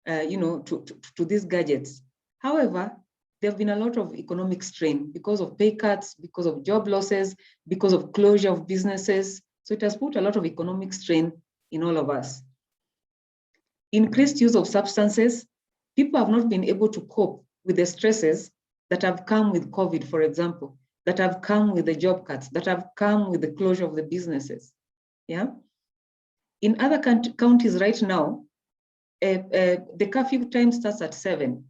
to these gadgets. However, there have been a lot of economic strain because of pay cuts, because of job losses, because of closure of businesses. So it has put a lot of economic strain in all of us. Increased use of substances. People have not been able to cope with the stresses that have come with COVID, for example, that have come with the job cuts, that have come with the closure of the businesses. Yeah. In other counties right now, the curfew time starts at 7.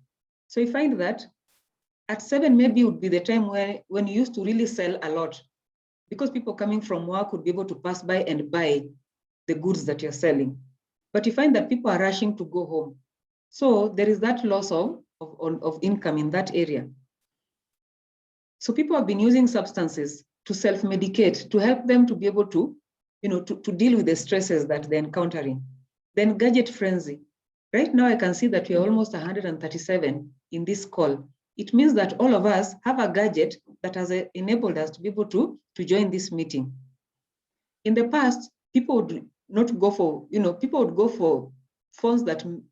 So you find that at 7 maybe would be the time when you used to really sell a lot, because people coming from work would be able to pass by and buy the goods that you're selling. But you find that people are rushing to go home. So there is that loss of income in that area. So people have been using substances to self-medicate, to help them to be able to, to deal with the stresses that they're encountering. Then gadget frenzy. Right now, I can see that we're almost 137 in this call. It means that all of us have a gadget that has enabled us to be able to join this meeting. In the past, people would not go for, people would go for phones that would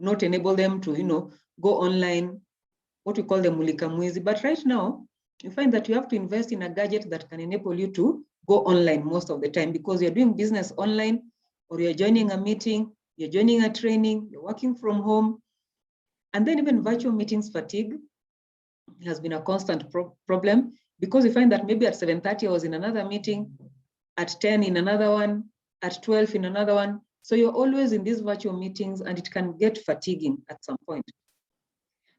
not enable them to, go online, what we call the mulika mwizi. But right now, you find that you have to invest in a gadget that can enable you to go online most of the time because you're doing business online, or you're joining a meeting, you're joining a training, you're working from home. And then even virtual meetings fatigue has been a constant problem because you find that maybe at 7:30 I was in another meeting, at 10 in another one, at 12 in another one. So you're always in these virtual meetings and it can get fatiguing at some point.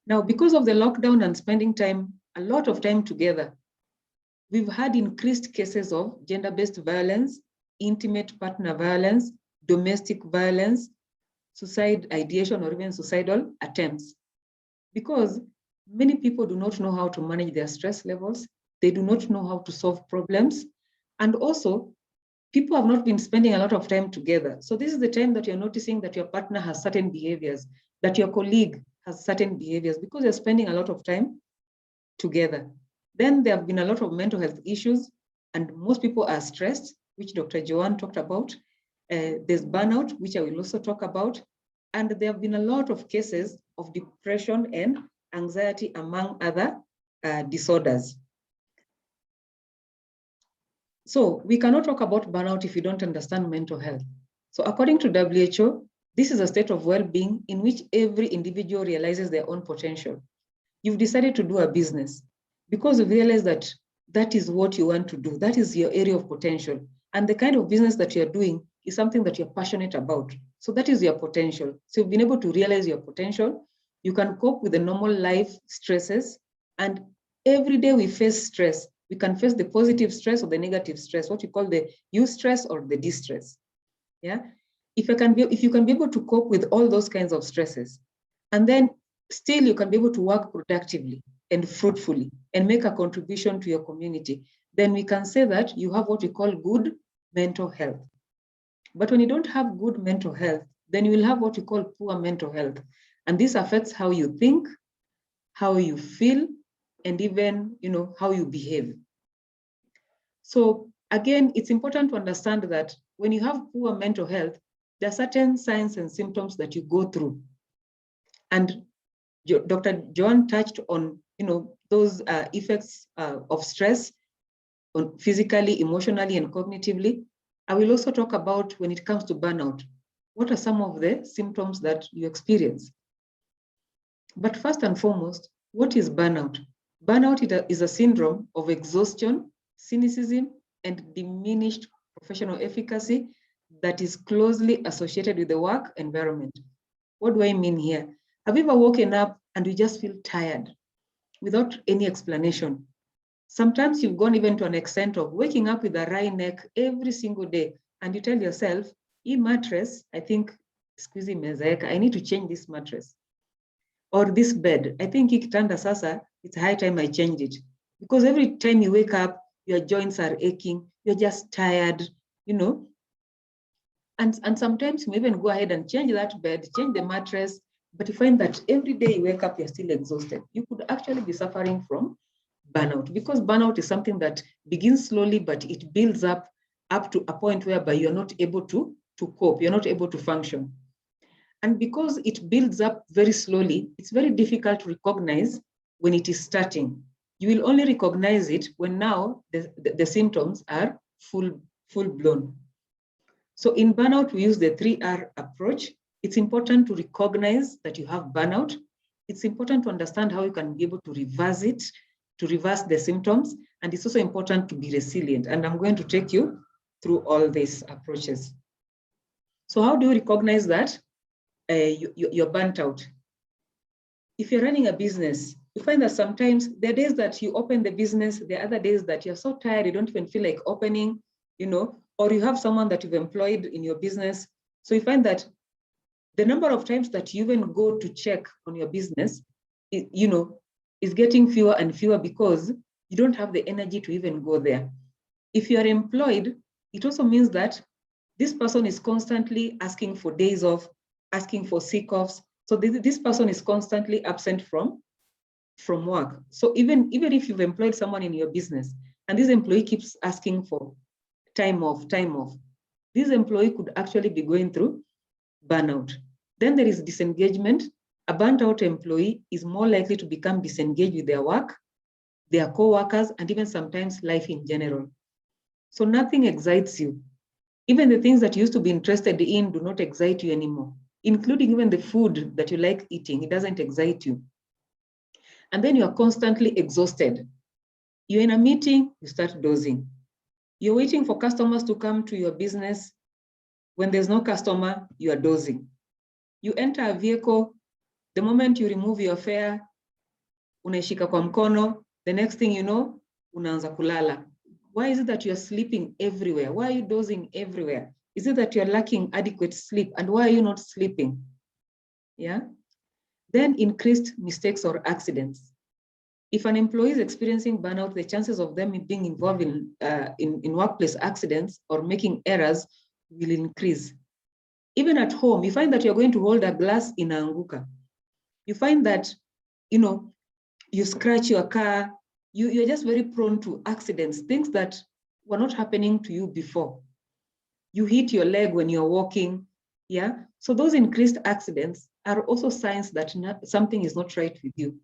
Now, because of the lockdown and spending a lot of time together, we've had increased cases of gender-based violence, intimate partner violence, domestic violence, suicide ideation, or even suicidal attempts. Because many people do not know how to manage their stress levels. They do not know how to solve problems. And also, people have not been spending a lot of time together. So this is the time that you're noticing that your partner has certain behaviors, that your colleague has certain behaviors because you're spending a lot of time together. Then there have been a lot of mental health issues, and most people are stressed, which Dr. Joanne talked about. There's burnout, which I will also talk about. And there have been a lot of cases of depression and anxiety among other disorders. So we cannot talk about burnout if you don't understand mental health. So according to WHO, this is a state of well-being in which every individual realizes their own potential. You've decided to do a business because you realize that that is what you want to do. That is your area of potential. And the kind of business that you're doing is something that you're passionate about. So that is your potential. So you've been able to realize your potential. You can cope with the normal life stresses. And every day we face stress. We can face the positive stress or the negative stress, what you call the eustress or the distress. Yeah. If you can be able to cope with all those kinds of stresses, and then still you can be able to work productively and fruitfully and make a contribution to your community, then we can say that you have what we call good mental health. But when you don't have good mental health, then you will have what we call poor mental health. And this affects how you think, how you feel, and even, how you behave. So again, it's important to understand that when you have poor mental health, there are certain signs and symptoms that you go through. And Dr. John touched on, those effects of stress on physically, emotionally, and cognitively. I will also talk about when it comes to burnout. What are some of the symptoms that you experience? But first and foremost, what is burnout? Burnout is a syndrome of exhaustion, cynicism, and diminished professional efficacy that is closely associated with the work environment. What do I mean here? Have you ever woken up and you just feel tired without any explanation? Sometimes you've gone even to an extent of waking up with a wry neck every single day, and you tell yourself, mattress, I think, I need to change this mattress. Or this bed, I think ikitanda sasa, it's high time I change it. Because every time you wake up, your joints are aching, you're just tired, And sometimes you even go ahead and change that bed, change the mattress, but you find that every day you wake up, you're still exhausted. You could actually be suffering from burnout, because burnout is something that begins slowly, but it builds up to a point whereby you're not able to cope, you're not able to function. And because it builds up very slowly, it's very difficult to recognize when it is starting. You will only recognize it when now the symptoms are full blown. So in burnout, we use the 3R approach. It's important to recognize that you have burnout. It's important to understand how you can be able to reverse it, to reverse the symptoms. And it's also important to be resilient. And I'm going to take you through all these approaches. So how do you recognize that you're burnt out? If you're running a business, you find that sometimes there are days that you open the business, there are other days that you're so tired, you don't even feel like opening, or you have someone that you've employed in your business. So you find that the number of times that you even go to check on your business, is getting fewer and fewer because you don't have the energy to even go there. If you are employed, it also means that this person is constantly asking for days off, asking for sick offs. So this person is constantly absent from work. So even if you've employed someone in your business and this employee keeps asking for time off, this employee could actually be going through burnout. Then there is disengagement. A burnt out employee is more likely to become disengaged with their work, their co-workers, and even sometimes life in general. So nothing excites you. Even the things that you used to be interested in do not excite you anymore, including even the food that you like eating. It doesn't excite you. And then you are constantly exhausted. You're in a meeting, you start dozing. You're waiting for customers to come to your business. When there's no customer, you are dozing. You enter a vehicle, the moment you remove your fare, unaishika kwa mkono, the next thing you know, unaanza kulala. Why is it that you're sleeping everywhere? Why are you dozing everywhere? Is it that you're lacking adequate sleep? And why are you not sleeping? Yeah. Then increased mistakes or accidents. If an employee is experiencing burnout, the chances of them being involved in workplace accidents or making errors will increase. Even at home, you find that you're going to hold a glass in anguka. You find that, you scratch your car, you're just very prone to accidents, things that were not happening to you before. You hit your leg when you're walking, yeah? So those increased accidents are also signs that something is not right with you.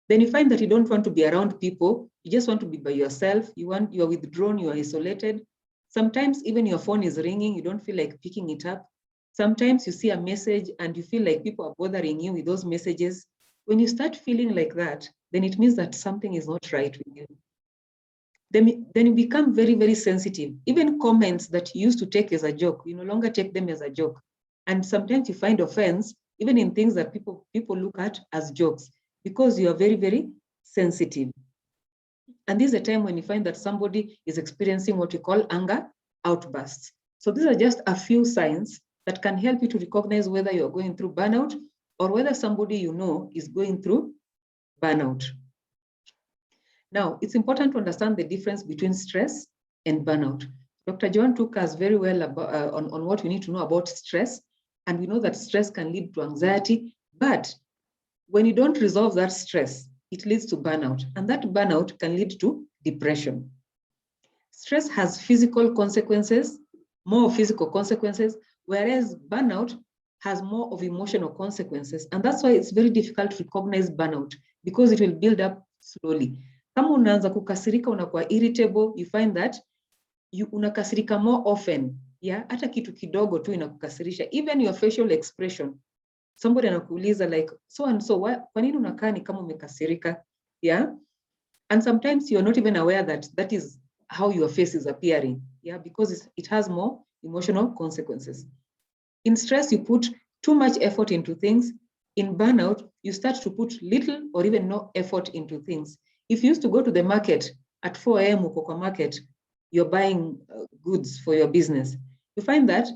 Then you find that you don't want to be around people, you just want to be by yourself, you are withdrawn, you are isolated. Sometimes even your phone is ringing, you don't feel like picking it up. Sometimes you see a message and you feel like people are bothering you with those messages. When you start feeling like that, then it means that something is not right with you. Then you become very, very sensitive. Even comments that you used to take as a joke, you no longer take them as a joke. And sometimes you find offense, even in things that people look at as jokes, because you are very, very sensitive. And this is a time when you find that somebody is experiencing what we call anger outbursts. So these are just a few signs that can help you to recognize whether you're going through burnout or whether somebody you know is going through burnout. Now, it's important to understand the difference between stress and burnout. Dr. John took us very well about, on what we need to know about stress. And we know that stress can lead to anxiety, but when you don't resolve that stress, it leads to burnout. And that burnout can lead to depression. Stress has physical consequences, more physical consequences, whereas burnout has more of emotional consequences. And that's why it's very difficult to recognize burnout, because it will build up slowly. Kama unaanza kukasirika, unakuwa irritable, you find that unakasirika more often. Yeah, hata kitu kidogo tu inakukasirisha. Even your facial expression. Somebody anakuuliza like, so and so, kwa nini unakaa ni kama umekasirika? Yeah. And sometimes you're not even aware that that is how your face is appearing. Yeah, because it has more emotional consequences. In stress, you put too much effort into things. In burnout, you start to put little or even no effort into things. If you used to go to the market at 4 a.m. uko market, you're buying goods for your business. You find that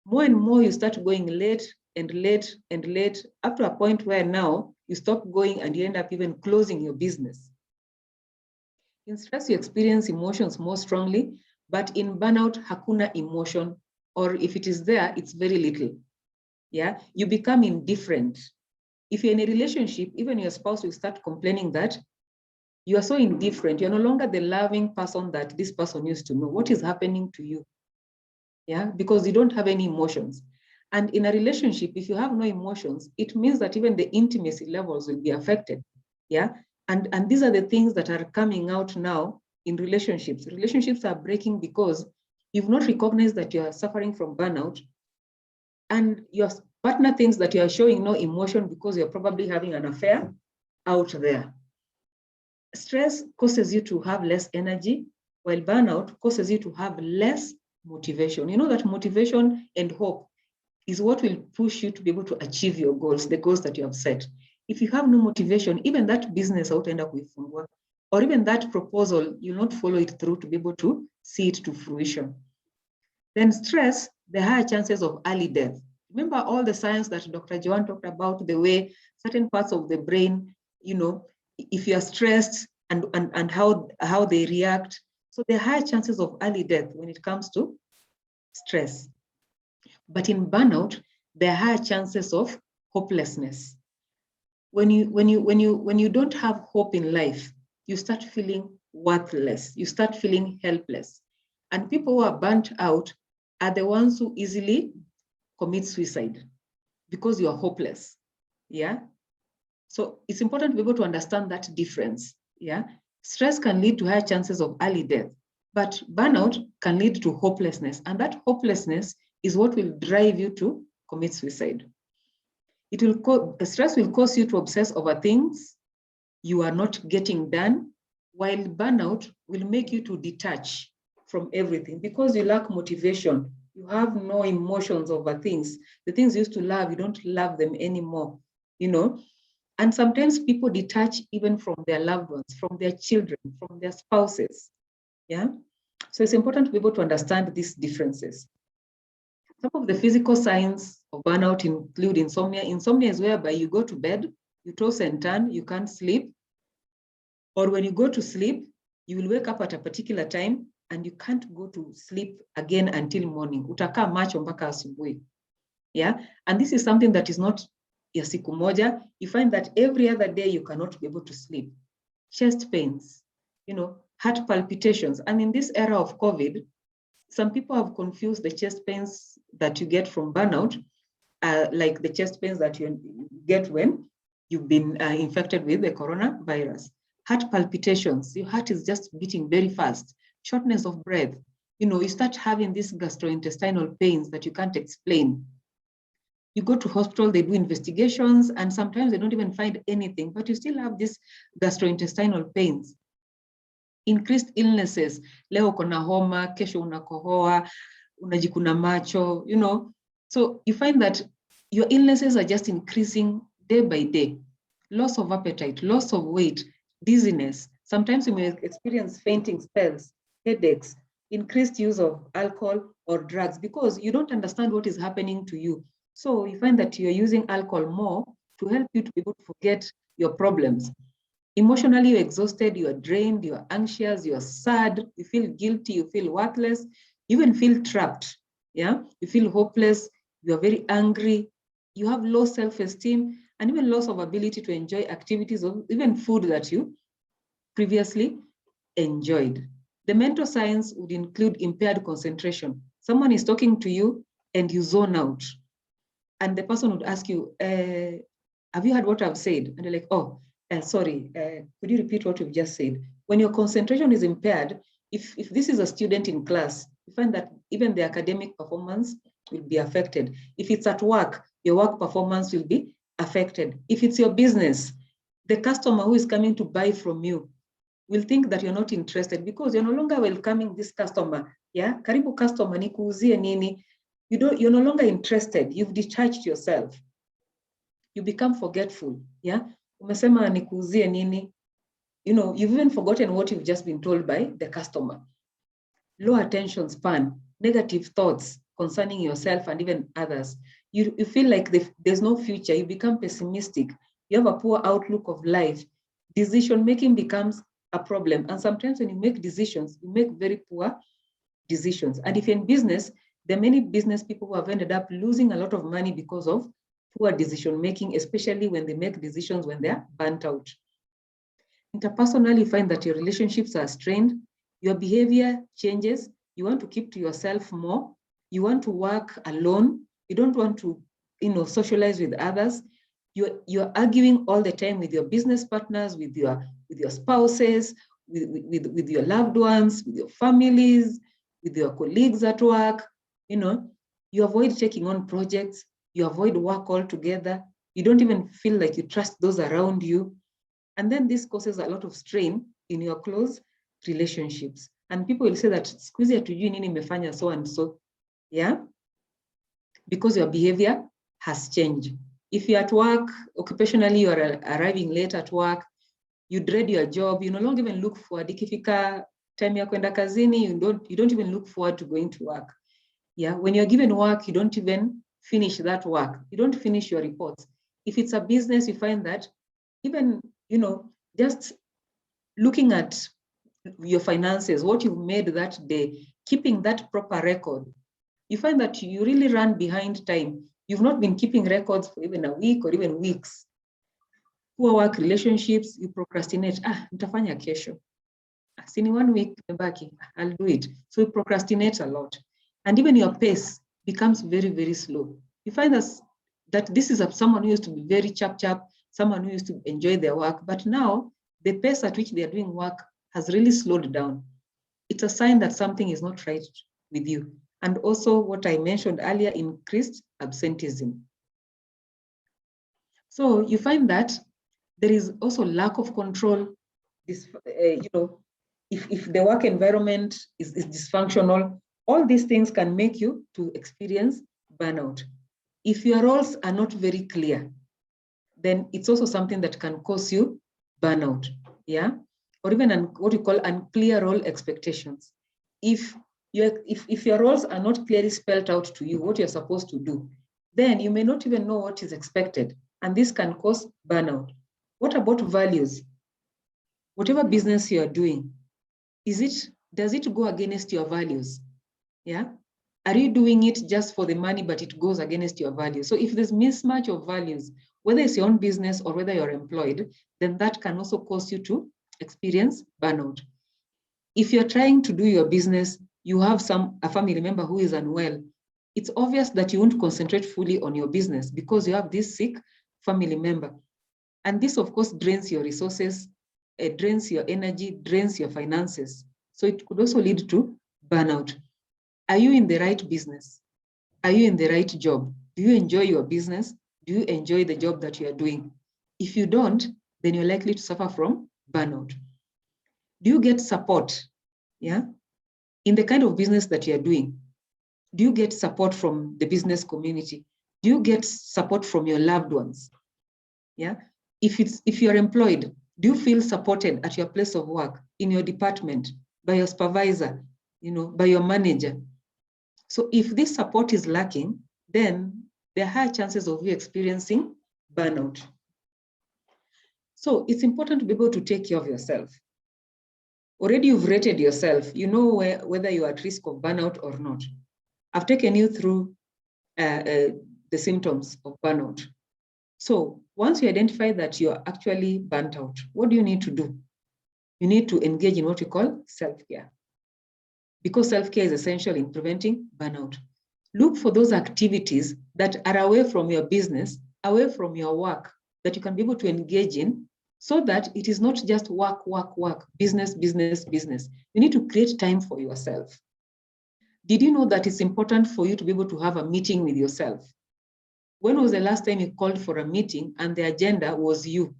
more and more you start going late and late and late, up to a point where now you stop going and you end up even closing your business. In stress, you experience emotions more strongly, but in burnout, hakuna emotion, or if it is there, it's very little. Yeah, you become indifferent. If you're in a relationship, even your spouse will start complaining that you are so indifferent. You're no longer the loving person that this person used to know. What is happening to you? Yeah, because you don't have any emotions. And in a relationship, if you have no emotions, it means that even the intimacy levels will be affected. Yeah, and these are the things that are coming out now in relationships. Relationships are breaking because you've not recognized that you are suffering from burnout, and your partner thinks that you are showing no emotion because you're probably having an affair out there. Stress causes you to have less energy, while burnout causes you to have less motivation. You know that motivation and hope is what will push you to be able to achieve your goals, the goals that you have set. If you have no motivation, even that business hautaenda kuifungua, or even that proposal, you'll not follow it through to be able to see it to fruition. Then stress, the higher chances of early death. Remember all the science that Dr. Joan talked about, the way certain parts of the brain, if you are stressed and how they react. So there are higher chances of early death when it comes to stress. But in burnout, there are higher chances of hopelessness. When you don't have hope in life, you start feeling worthless. You start feeling helpless. And people who are burnt out are the ones who easily commit suicide because you are hopeless. Yeah. So it's important to be able to understand that difference. Yeah. Stress can lead to higher chances of early death, but burnout can lead to hopelessness. And that hopelessness is what will drive you to commit suicide. Stress will cause you to obsess over things you are not getting done, while burnout will make you to detach from everything because you lack motivation. You have no emotions over things. The things you used to love, you don't love them anymore, And sometimes people detach even from their loved ones, from their children, from their spouses. Yeah. So it's important to be able to understand these differences. Some of the physical signs of burnout include insomnia. Insomnia is whereby you go to bed, you toss and turn, you can't sleep. Or when you go to sleep, you will wake up at a particular time and you can't go to sleep again until morning. Utakaa macho mpaka asubuhi. Yeah, and this is something that is not ya siku moja. You find that every other day you cannot be able to sleep. Chest pains, heart palpitations. And in this era of COVID, some people have confused the chest pains that you get from burnout, like the chest pains that you get when you've been infected with the coronavirus. Heart palpitations, your heart is just beating very fast. Shortness of breath. You start having these gastrointestinal pains that you can't explain. You go to hospital, they do investigations, and sometimes they don't even find anything, but you still have these gastrointestinal pains. Increased illnesses, leo kona homa, kesho unakohoa, unajikuna macho, So you find that your illnesses are just increasing day by day. Loss of appetite, loss of weight, dizziness. Sometimes you may experience fainting spells, headaches, increased use of alcohol or drugs because you don't understand what is happening to you. So you find that you're using alcohol more to help you to be able to forget your problems. Emotionally, you're exhausted, you're drained, you're anxious, you're sad, you feel guilty, you feel worthless, you even feel trapped. Yeah, you feel hopeless, you're very angry, you have low self-esteem, and even loss of ability to enjoy activities or even food that you previously enjoyed. The mental signs would include impaired concentration. Someone is talking to you and you zone out. And the person would ask you, have you heard what I've said? And you're like, oh, sorry, could you repeat what you've just said? When your concentration is impaired, if this is a student in class, you find that even the academic performance will be affected. If it's at work, your work performance will be affected. If it's your business, the customer who is coming to buy from you will think that you're not interested because you're no longer welcoming this customer. Yeah, karibu customer, nikuuzie nini? You're no longer interested. You've detached yourself. You become forgetful. Yeah, umesema nikuuzie nini? You've even forgotten what you've just been told by the customer. Low attention span, negative thoughts concerning yourself and even others. You feel like there's no future. You become pessimistic. You have a poor outlook of life. Decision making becomes a problem. And sometimes when you make decisions, you make very poor decisions. And if you're in business, there are many business people who have ended up losing a lot of money because of poor decision making, especially when they make decisions when they're burnt out. Interpersonally, you find that your relationships are strained, your behavior changes, you want to keep to yourself more, you want to work alone, you don't want to socialize with others, you're arguing all the time with your business partners, with your spouses, with your loved ones, with your families, with your colleagues at work. You avoid taking on projects, you avoid work altogether, you don't even feel like you trust those around you. And then this causes a lot of strain in your close relationships. And people will say that, squeeze hatujui nini imefanya so and so. Yeah? Because your behavior has changed. If you're at work, occupationally, you're arriving late at work, you dread your job, you no longer even look forward. Ikifika time ya kwenda kazini, you don't even look forward to going to work. Yeah, when you're given work, you don't even finish that work. You don't finish your reports. If it's a business, you find that even, just looking at your finances, what you've made that day, keeping that proper record, you find that you really run behind time. You've not been keeping records for even a week or even weeks. Poor work relationships, you procrastinate. Nitafanya kesho. Sini 1 week, I'll do it. So you procrastinate a lot. And even your pace becomes very, very slow. You find that this is someone who used to be very chap, someone who used to enjoy their work, but now the pace at which they are doing work has really slowed down. It's a sign that something is not right with you. And also what I mentioned earlier, increased absenteeism. So you find that there is also lack of control. This, if the work environment is dysfunctional, all these things can make you to experience burnout. If your roles are not very clear, then it's also something that can cause you burnout, yeah? Or even what you call unclear role expectations. If your roles are not clearly spelled out to you, what you're supposed to do, then you may not even know what is expected, and this can cause burnout. What about values? whatever business you are doing, does it go against your values? Yeah. Are you doing it just for the money, but it goes against your values? So if there's mismatch of values, whether it's your own business or whether you're employed, then that can also cause you to experience burnout. If you're trying to do your business, you have a family member who is unwell, it's obvious that you won't concentrate fully on your business because you have this sick family member. And this, of course, drains your resources, it drains your energy, drains your finances. So it could also lead to burnout. Are you in the right business? Are you in the right job? Do you enjoy your business? Do you enjoy the job that you are doing? If you don't, then you're likely to suffer from burnout. Do you get support? Yeah. In the kind of business that you're doing, do you get support from the business community? Do you get support from your loved ones? Yeah. If you're employed, do you feel supported at your place of work, in your department, by your supervisor, by your manager? So if this support is lacking, then there are high chances of you experiencing burnout. So it's important to be able to take care of yourself. Already you've rated yourself, you know whether you're at risk of burnout or not. I've taken you through the symptoms of burnout. So once you identify that you're actually burnt out, what do you need to do? You need to engage in what we call self-care, because self-care is essential in preventing burnout. Look for those activities that are away from your business, away from your work, that you can be able to engage in, so that it is not just work, work, work, business, business, business. You need to create time for yourself. Did you know that it's important for you to be able to have a meeting with yourself? When was the last time you called for a meeting and the agenda was you?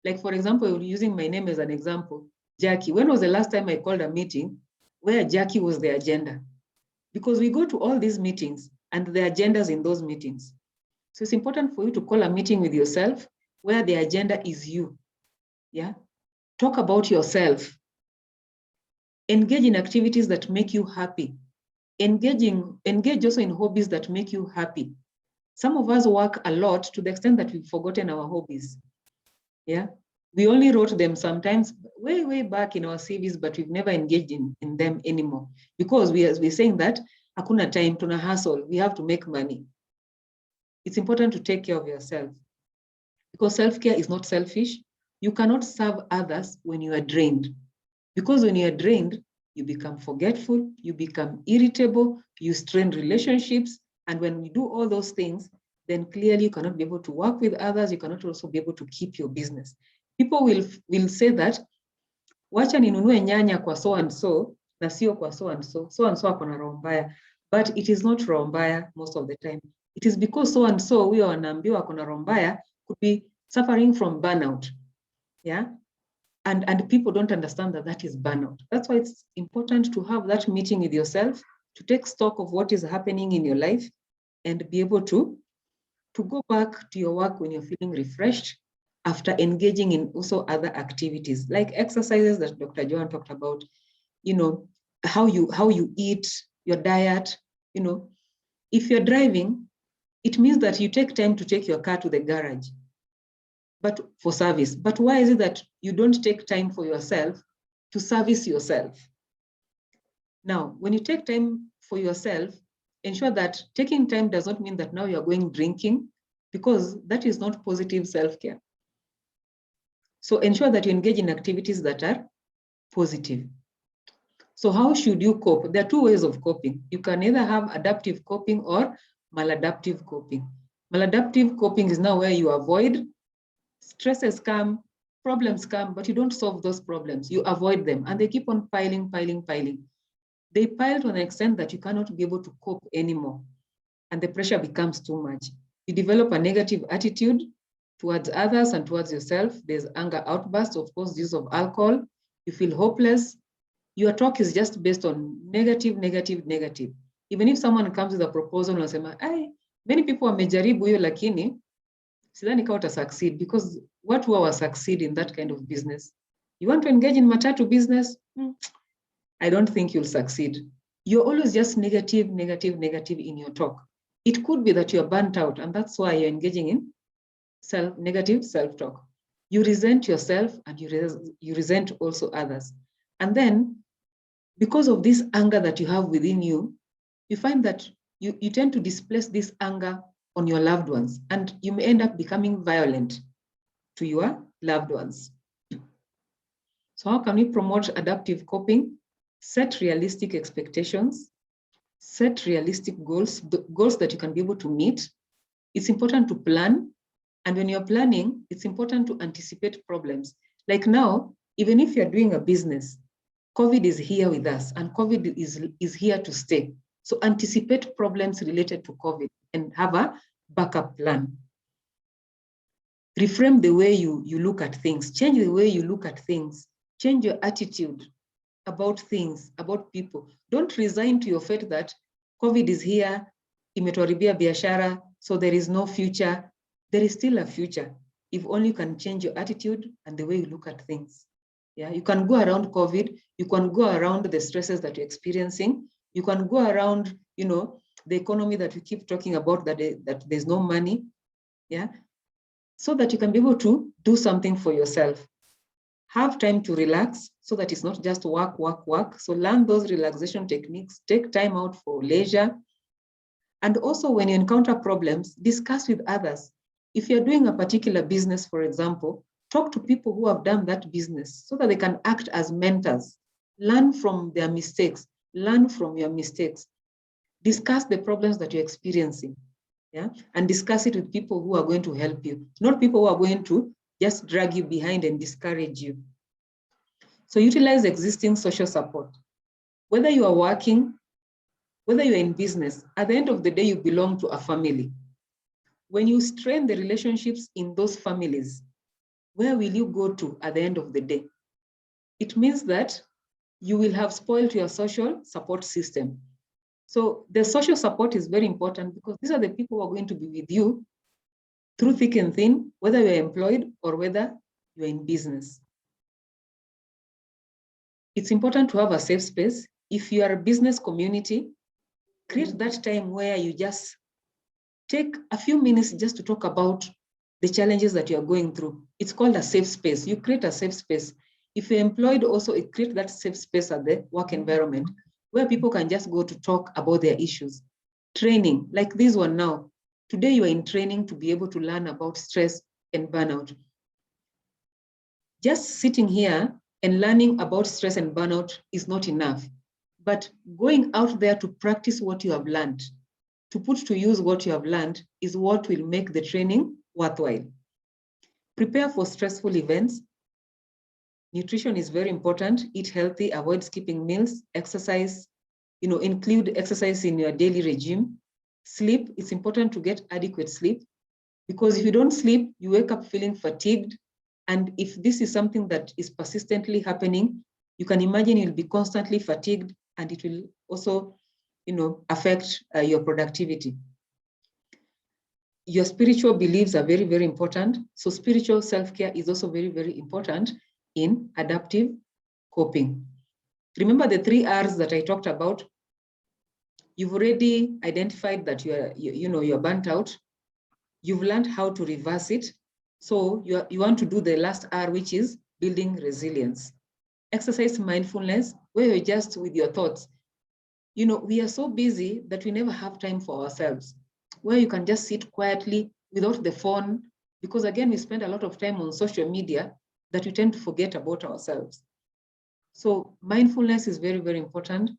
Like, for example, using my name as an example, Jackie. When was the last time I called a meeting where Jackie was the agenda? Because we go to all these meetings and the agendas in those meetings. So it's important for you to call a meeting with yourself where the agenda is you. Yeah. Talk about yourself. Engage in activities that make you happy. Engage also in hobbies that make you happy. Some of us work a lot to the extent that we've forgotten our hobbies. Yeah. We only wrote them sometimes way, way back in our CVs, but we've never engaged in them anymore, because we're saying that hakuna time, tuna hustle, we have to make money. It's important to take care of yourself, because self-care is not selfish. You cannot serve others when you are drained, because when you are drained, you become forgetful, you become irritable, you strain relationships. And when you do all those things, then clearly you cannot be able to work with others. You cannot also be able to keep your business. People will say that, wacha ninunue nyanya kwa so and so, na sio kwa so and so. So and so akona roho mbaya. But it is not roho mbaya most of the time. It is because so and so, huyo anaambiwa akona roho mbaya, could be suffering from burnout. Yeah. And people don't understand that is burnout. That's why it's important to have that meeting with yourself, to take stock of what is happening in your life, and be able to go back to your work when you're feeling refreshed, after engaging in also other activities like exercises that Dr. Joan talked about, how you eat, your diet. If you're driving, it means that you take time to take your car to the garage, but for service. But why is it that you don't take time for yourself to service yourself? Now, when you take time for yourself, ensure that taking time does not mean that now you're going drinking, because that is not positive self-care. So ensure that you engage in activities that are positive. So how should you cope? There are two ways of coping. You can either have adaptive coping or maladaptive coping. Maladaptive coping is now where you avoid. Stresses come, problems come, but you don't solve those problems. You avoid them, and they keep on piling, piling, piling. They pile to an extent that you cannot be able to cope anymore, and the pressure becomes too much. You develop a negative attitude towards others and towards yourself. There's anger outbursts, of course, use of alcohol. You feel hopeless. Your talk is just based on negative, negative, negative. Even if someone comes with a proposal, unasema, many people wamejaribu hiyo lakini sidhani kama uta succeed, because watu wa succeed in that kind of business. You want to engage in matatu business? I don't think you'll succeed. You're always just negative, negative, negative in your talk. It could be that you're burnt out, and that's why you're engaging in negative self-talk. You resent yourself and you resent also others. And then because of this anger that you have within you, you find that you tend to displace this anger on your loved ones, and you may end up becoming violent to your loved ones. So how can we promote adaptive coping? Set realistic expectations, set realistic goals, goals that you can be able to meet. It's important to plan. And when you're planning, it's important to anticipate problems. Like now, even if you're doing a business, COVID is here with us, and COVID is here to stay. So anticipate problems related to COVID and have a backup plan. Reframe the way you look at things, change the way you look at things, change your attitude about things, about people. Don't resign to your fate that COVID is here, imetuharibia biashara, so there is no future. There is still a future, if only you can change your attitude and the way you look at things. Yeah, you can go around COVID, you can go around the stresses that you're experiencing, you can go around, the economy that we keep talking about, that there's no money, yeah, so that you can be able to do something for yourself. Have time to relax so that it's not just work, work, work. So learn those relaxation techniques, take time out for leisure. And also when you encounter problems, discuss with others. If you're doing a particular business, for example, talk to people who have done that business so that they can act as mentors. Learn from their mistakes, learn from your mistakes. Discuss the problems that you're experiencing, yeah? And discuss it with people who are going to help you, not people who are going to just drag you behind and discourage you. So utilize existing social support. Whether you are working, whether you're in business, at the end of the day, you belong to a family. When you strain the relationships in those families, where will you go to at the end of the day? It means that you will have spoiled your social support system. So the social support is very important because these are the people who are going to be with you through thick and thin, whether you're employed or whether you're in business. It's important to have a safe space. If you are a business community, create that time where you just take a few minutes just to talk about the challenges that you're going through. It's called a safe space. You create a safe space. If you're employed also, it creates that safe space at the work environment where people can just go to talk about their issues. Training, like this one now. Today you are in training to be able to learn about stress and burnout. Just sitting here and learning about stress and burnout is not enough, but going out there to practice what you have learned, to put to use what you have learned is what will make the training worthwhile. Prepare for stressful events. Nutrition is very important. Eat healthy, avoid skipping meals, exercise, include exercise in your daily regime. Sleep, it's important to get adequate sleep because if you don't sleep, you wake up feeling fatigued. And if this is something that is persistently happening, you can imagine you'll be constantly fatigued and it will also, affect your productivity. Your spiritual beliefs are very, very important. So spiritual self-care is also very, very important in adaptive coping. Remember the 3 R's that I talked about? You've already identified that you're burnt out. You've learned how to reverse it. So you want to do the last R, which is building resilience. Exercise mindfulness, where you're just with your thoughts. We are so busy that we never have time for ourselves, where you can just sit quietly without the phone, because again, we spend a lot of time on social media that we tend to forget about ourselves. So mindfulness is very, very important.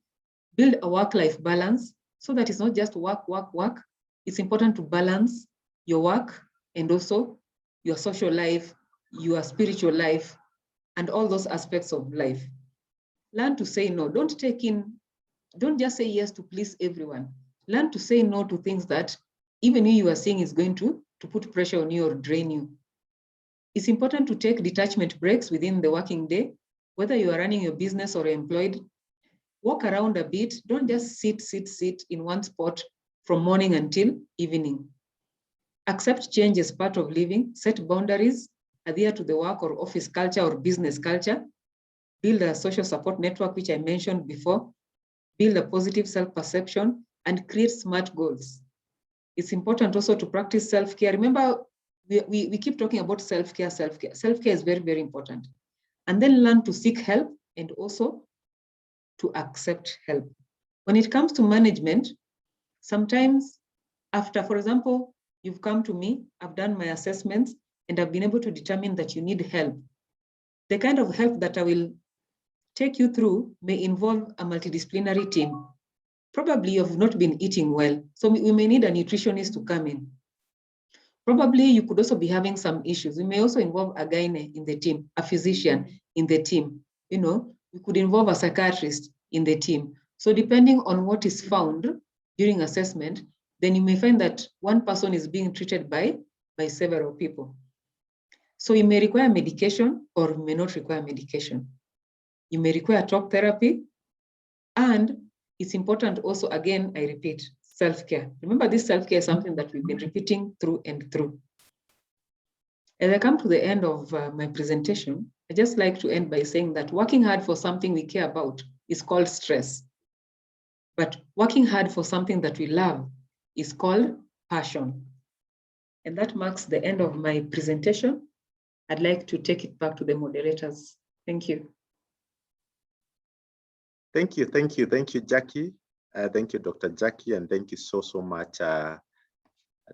Build a work-life balance so that it's not just work, work, work. It's important to balance your work and also your social life, your spiritual life, and all those aspects of life. Learn to say no. Don't just say yes to please everyone. Learn to say no to things that even you are seeing is going to put pressure on you or drain you. It's important to take detachment breaks within the working day, whether you are running your business or employed. Walk around a bit. Don't just sit in one spot from morning until evening. Accept change as part of living. Set boundaries. Adhere to the work or office culture or business culture. Build a social support network, which I mentioned before. Build a positive self-perception and create smart goals. It's important also to practice self-care. Remember, we keep talking about self-care, self-care. Self-care is very, very important. And then learn to seek help and also to accept help. When it comes to management, sometimes after, for example, you've come to me, I've done my assessments, and I've been able to determine that you need help. The kind of help that I will take you through may involve a multidisciplinary team. Probably you've not been eating well, so we may need a nutritionist to come in. Probably you could also be having some issues. We may also involve a gynae in the team, a physician in the team. You know, we could involve a psychiatrist in the team. So depending on what is found during assessment, then you may find that one person is being treated by several people. So you may require medication or you may not require medication. You may require talk therapy. And it's important also, again, I repeat, self-care. Remember, this self-care is something that we've been repeating through and through. As I come to the end of my presentation, I just like to end by saying that working hard for something we care about is called stress. But working hard for something that we love is called passion. And that marks the end of my presentation. I'd like to take it back to the moderators. Thank you. Thank you, Jackie. Thank you, Dr. Jackie, and thank you so much,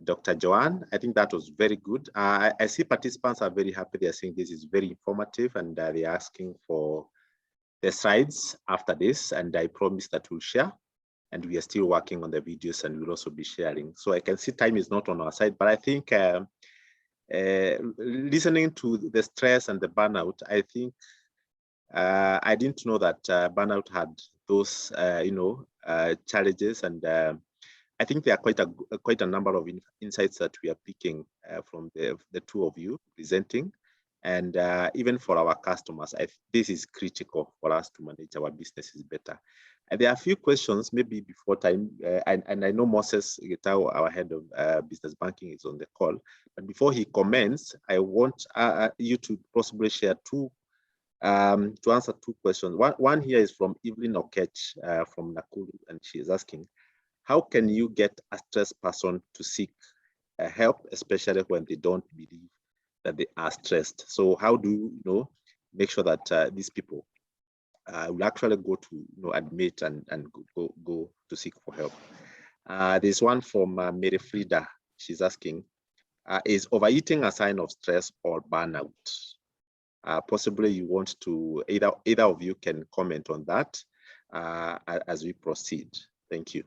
Dr. Joanne. I think that was very good. I see participants are very happy. They're saying this is very informative, and they're asking for the slides after this, and I promise that we'll share. And we are still working on the videos, and we'll also be sharing. So I can see time is not on our side, but I think listening to the stress and the burnout, I think I didn't know that burnout had those, challenges, and I think there are quite a number of insights that we are picking from the two of you presenting, and even for our customers, this is critical for us to manage our businesses better. And there are a few questions, maybe before time, and I know Moses Gitao, our head of business banking, is on the call. But before he comments, I want you to possibly share to answer two questions. One here is from Evelyn Okech from Nakuru, and she is asking, how can you get a stressed person to seek help, especially when they don't believe that they are stressed? So how do you make sure that these people will actually go to admit and go to seek for help? There's one from Mary Frida. She's asking, is overeating a sign of stress or burnout? Possibly you want to, either of you can comment on that as we proceed. Thank you.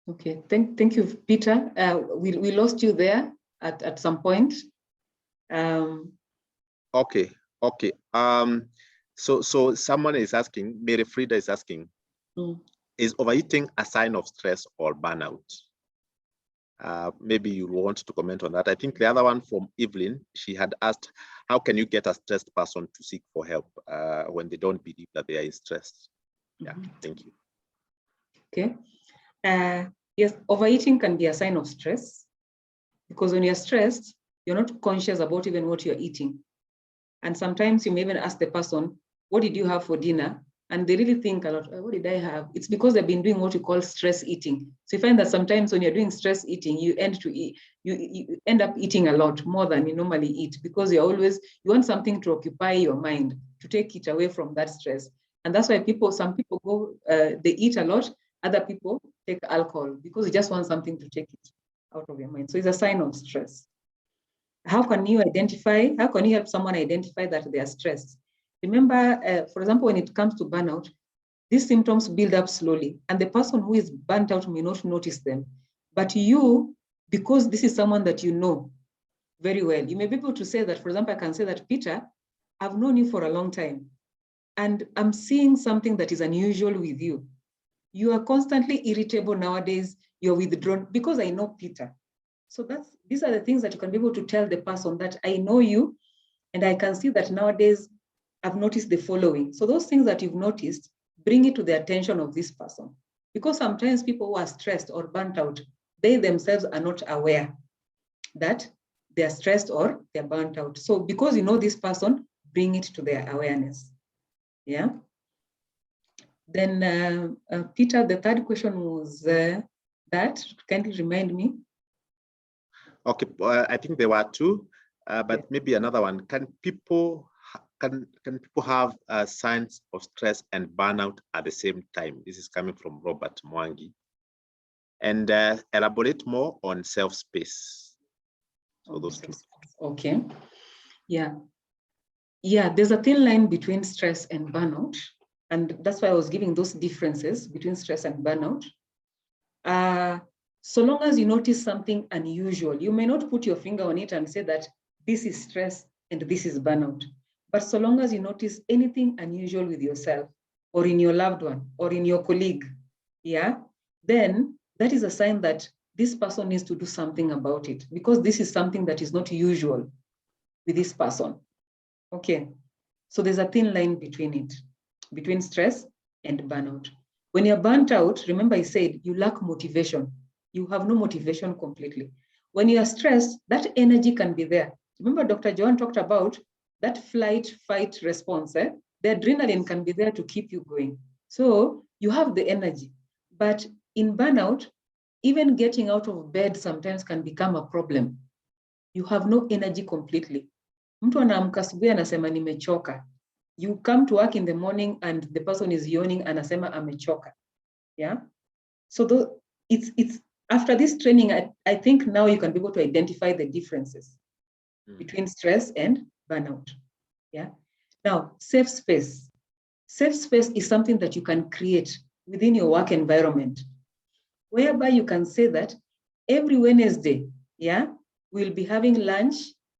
Okay, thank you, Peter. We lost you there at some point. Okay. So someone is asking, Mary Frida is asking, is overeating a sign of stress or burnout? Maybe you want to comment on that. I think the other one from Evelyn, she had asked, how can you get a stressed person to seek for help when they don't believe that they are stressed? Yeah, thank you. Okay. Yes, overeating can be a sign of stress, because when you're stressed, you're not conscious about even what you're eating. And sometimes you may even ask the person, what did you have for dinner? And they really think a lot, what did I have? It's because they've been doing what we call stress eating. So you find that sometimes when you're doing stress eating, you end up eating a lot more than you normally eat, because you want something to occupy your mind, to take it away from that stress. And that's why some people go, they eat a lot, other people take alcohol, because you just want something to take it out of your mind. So it's a sign of stress. How can you help someone identify that they are stressed? Remember, for example, when it comes to burnout, these symptoms build up slowly, and the person who is burnt out may not notice them. But you, because this is someone that you know very well, you may be able to say that, for example, I can say that, Peter, I've known you for a long time, and I'm seeing something that is unusual with you. You are constantly irritable nowadays, you're withdrawn, because I know Peter. So these are the things that you can be able to tell the person, that I know you, and I can see that nowadays I've noticed the following. So those things that you've noticed, bring it to the attention of this person. Because sometimes people who are stressed or burnt out, they themselves are not aware that they're stressed or they're burnt out. So because you know this person, bring it to their awareness. Yeah. Then Peter, the third question was that, can you remind me? Okay, I think there were two, but maybe another one. Can people have signs of stress and burnout at the same time? This is coming from Robert Mwangi. And elaborate more on self-space. So those two. Okay. Yeah. Yeah, there's a thin line between stress and burnout. And that's why I was giving those differences between stress and burnout. So long as you notice something unusual, you may not put your finger on it and say that this is stress and this is burnout. But so long as you notice anything unusual with yourself or in your loved one or in your colleague, yeah, then that is a sign that this person needs to do something about it, because this is something that is not usual with this person. Okay, so there's a thin line between it, between stress and burnout. When you're burnt out, remember I said you lack motivation. You have no motivation completely. When you are stressed, that energy can be there. Remember Dr. Joan talked about that flight-fight response. The adrenaline can be there to keep you going. So you have the energy. But in burnout, even getting out of bed sometimes can become a problem. You have no energy completely. Mtu anaamka asubuhi anasema nimechoka. You come to work in the morning and the person is yawning, anasema amechoka. Yeah. So it's after this training, I think now you can be able to identify the differences between stress and burnout. Yeah. Now, safe space. Safe space is something that you can create within your work environment, whereby you can say that every Wednesday, yeah, we'll be having lunch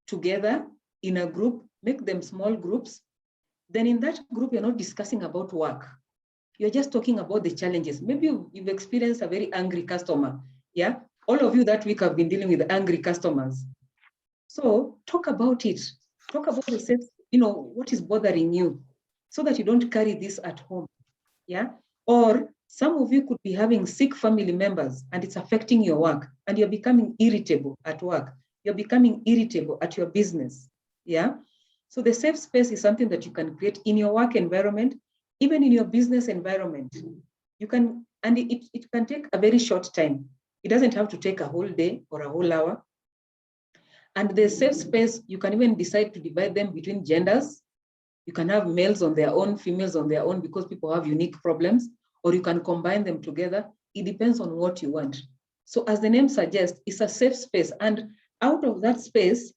together in a group, make them small groups. Then in that group, you're not discussing about work. You're just talking about the challenges. Maybe you've experienced a very angry customer. Yeah. All of you that week have been dealing with angry customers. So talk about it. Talk about the sense, what is bothering you, so that you don't carry this at home. Yeah. Or some of you could be having sick family members and it's affecting your work and you're becoming irritable at work. You're becoming irritable at your business. Yeah. So the safe space is something that you can create in your work environment, even in your business environment. You can, and it can take a very short time. It doesn't have to take a whole day or a whole hour. And the safe space, you can even decide to divide them between genders. You can have males on their own, females on their own, because people have unique problems, or you can combine them together. It depends on what you want. So as the name suggests, it's a safe space. And out of that space,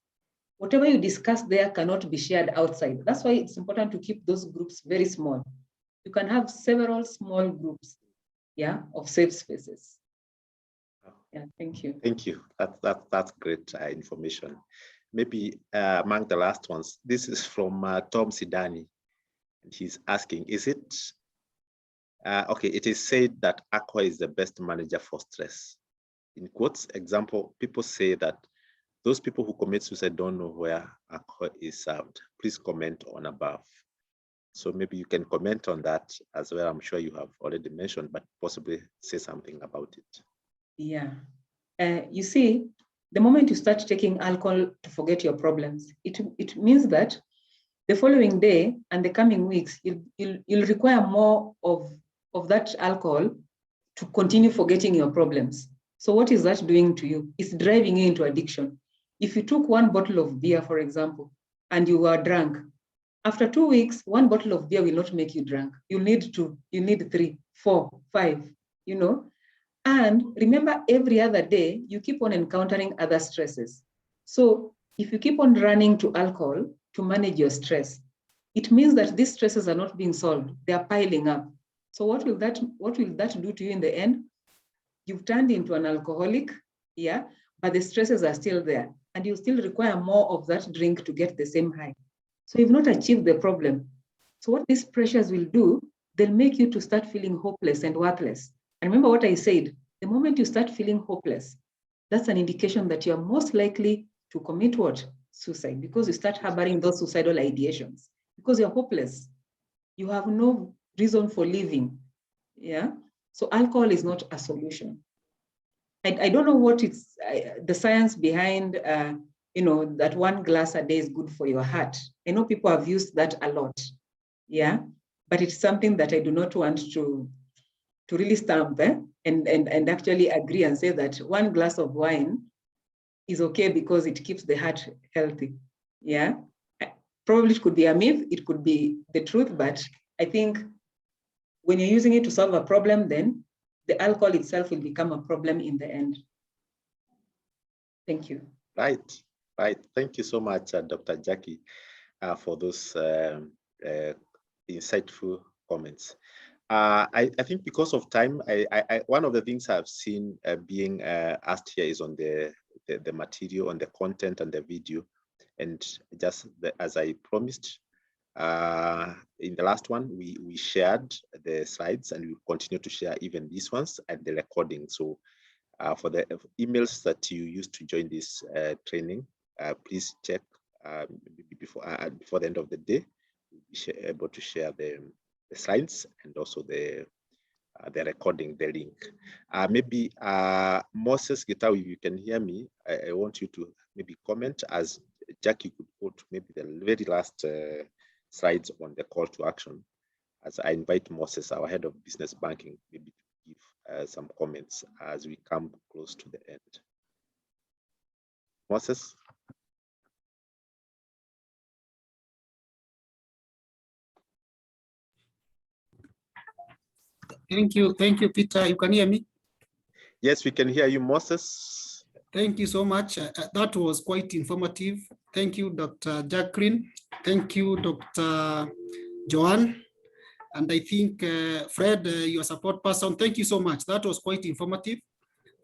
whatever you discuss there cannot be shared outside. That's why it's important to keep those groups very small. You can have several small groups, yeah, of safe spaces. Yeah, thank you. Thank you. That's great information. Maybe among the last ones, this is from Tom Sidani. He's asking, is it, okay, it is said that alcohol is the best manager for stress. In quotes, example, people say that those people who commit suicide don't know where alcohol is served. Please comment on above. So maybe you can comment on that as well. I'm sure you have already mentioned, but possibly say something about it. Yeah. You see, the moment you start taking alcohol to forget your problems, it means that the following day and the coming weeks, you'll require more of that alcohol to continue forgetting your problems. So what is that doing to you? It's driving you into addiction. If you took one bottle of beer, for example, and you were drunk, after 2 weeks, one bottle of beer will not make you drunk. You need 3, 4, 5, And remember, every other day, you keep on encountering other stresses. So if you keep on running to alcohol to manage your stress, it means that these stresses are not being solved. They are piling up. So what will that do to you in the end? You've turned into an alcoholic, yeah, but the stresses are still there. And you still require more of that drink to get the same high. So you've not achieved the problem. So what these pressures will do, they'll make you to start feeling hopeless and worthless. And remember what I said, the moment you start feeling hopeless, that's an indication that you're most likely to commit what? Suicide, because you start harboring those suicidal ideations, because you're hopeless. You have no reason for living, yeah? So alcohol is not a solution. I don't know what it's, the science behind, that 1 glass a day is good for your heart. I know people have used that a lot, yeah? But it's something that I do not want to really stamp and actually agree and say that 1 glass of wine is okay because it keeps the heart healthy. Yeah, probably it could be a myth, it could be the truth, but I think when you're using it to solve a problem, then the alcohol itself will become a problem in the end. Thank you. Right. Thank you so much, Dr. Jackie, for those insightful comments. I think because of time, one of the things I've seen being asked here is on the material, on the content and the video. And just as I promised, in the last one, we shared the slides, and we continue to share even these ones and the recording. So for the emails that you used to join this training, please check before the end of the day. We'll be able to share the slides and also the recording, the link. Maybe Moses Gitawi, if you can hear me, I want you to maybe comment as Jackie could put maybe the very last slides on the call to action, as I invite Moses, our head of business banking, maybe to give some comments as we come close to the end. Moses? Thank you, Peter. You can hear me? Yes, we can hear you, Moses. Thank you so much. That was quite informative. Thank you, Dr. Jacqueline. Thank you, Dr. Joanne. And I think, Fred, your support person, thank you so much. That was quite informative.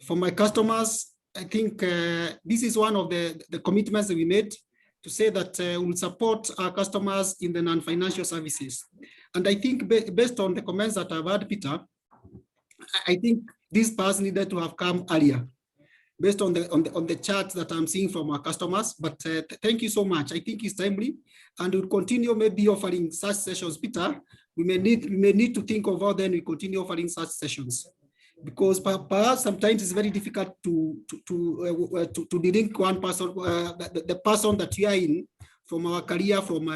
For my customers, I think this is one of the commitments that we made to say that we'll support our customers in the non-financial services. And I think based on the comments that I've heard, Peter, I think this pass needed to have come earlier, based on the charts that I'm seeing from our customers. But thank you so much. I think it's timely, and we'll continue maybe offering such sessions, Peter. We may need to think of how then we continue offering such sessions, because perhaps sometimes it's very difficult to link one person, the person that we are in, from our career, from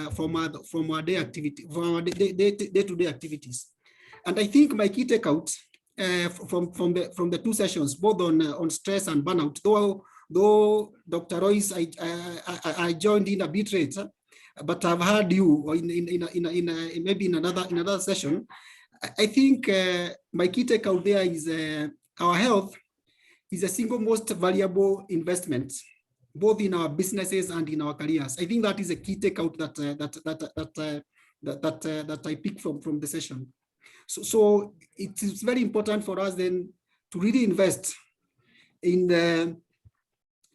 our day activity, from our day-to-day activities. And I think my key takeout from the two sessions, both on stress and burnout, though Dr. Royce, I joined in a bit late, but I've heard you maybe in another session. I think my key takeout there is our health is the single most valuable investment, both in our businesses and in our careers. I think that is a key takeout that I picked from the session. So it is very important for us then to really invest in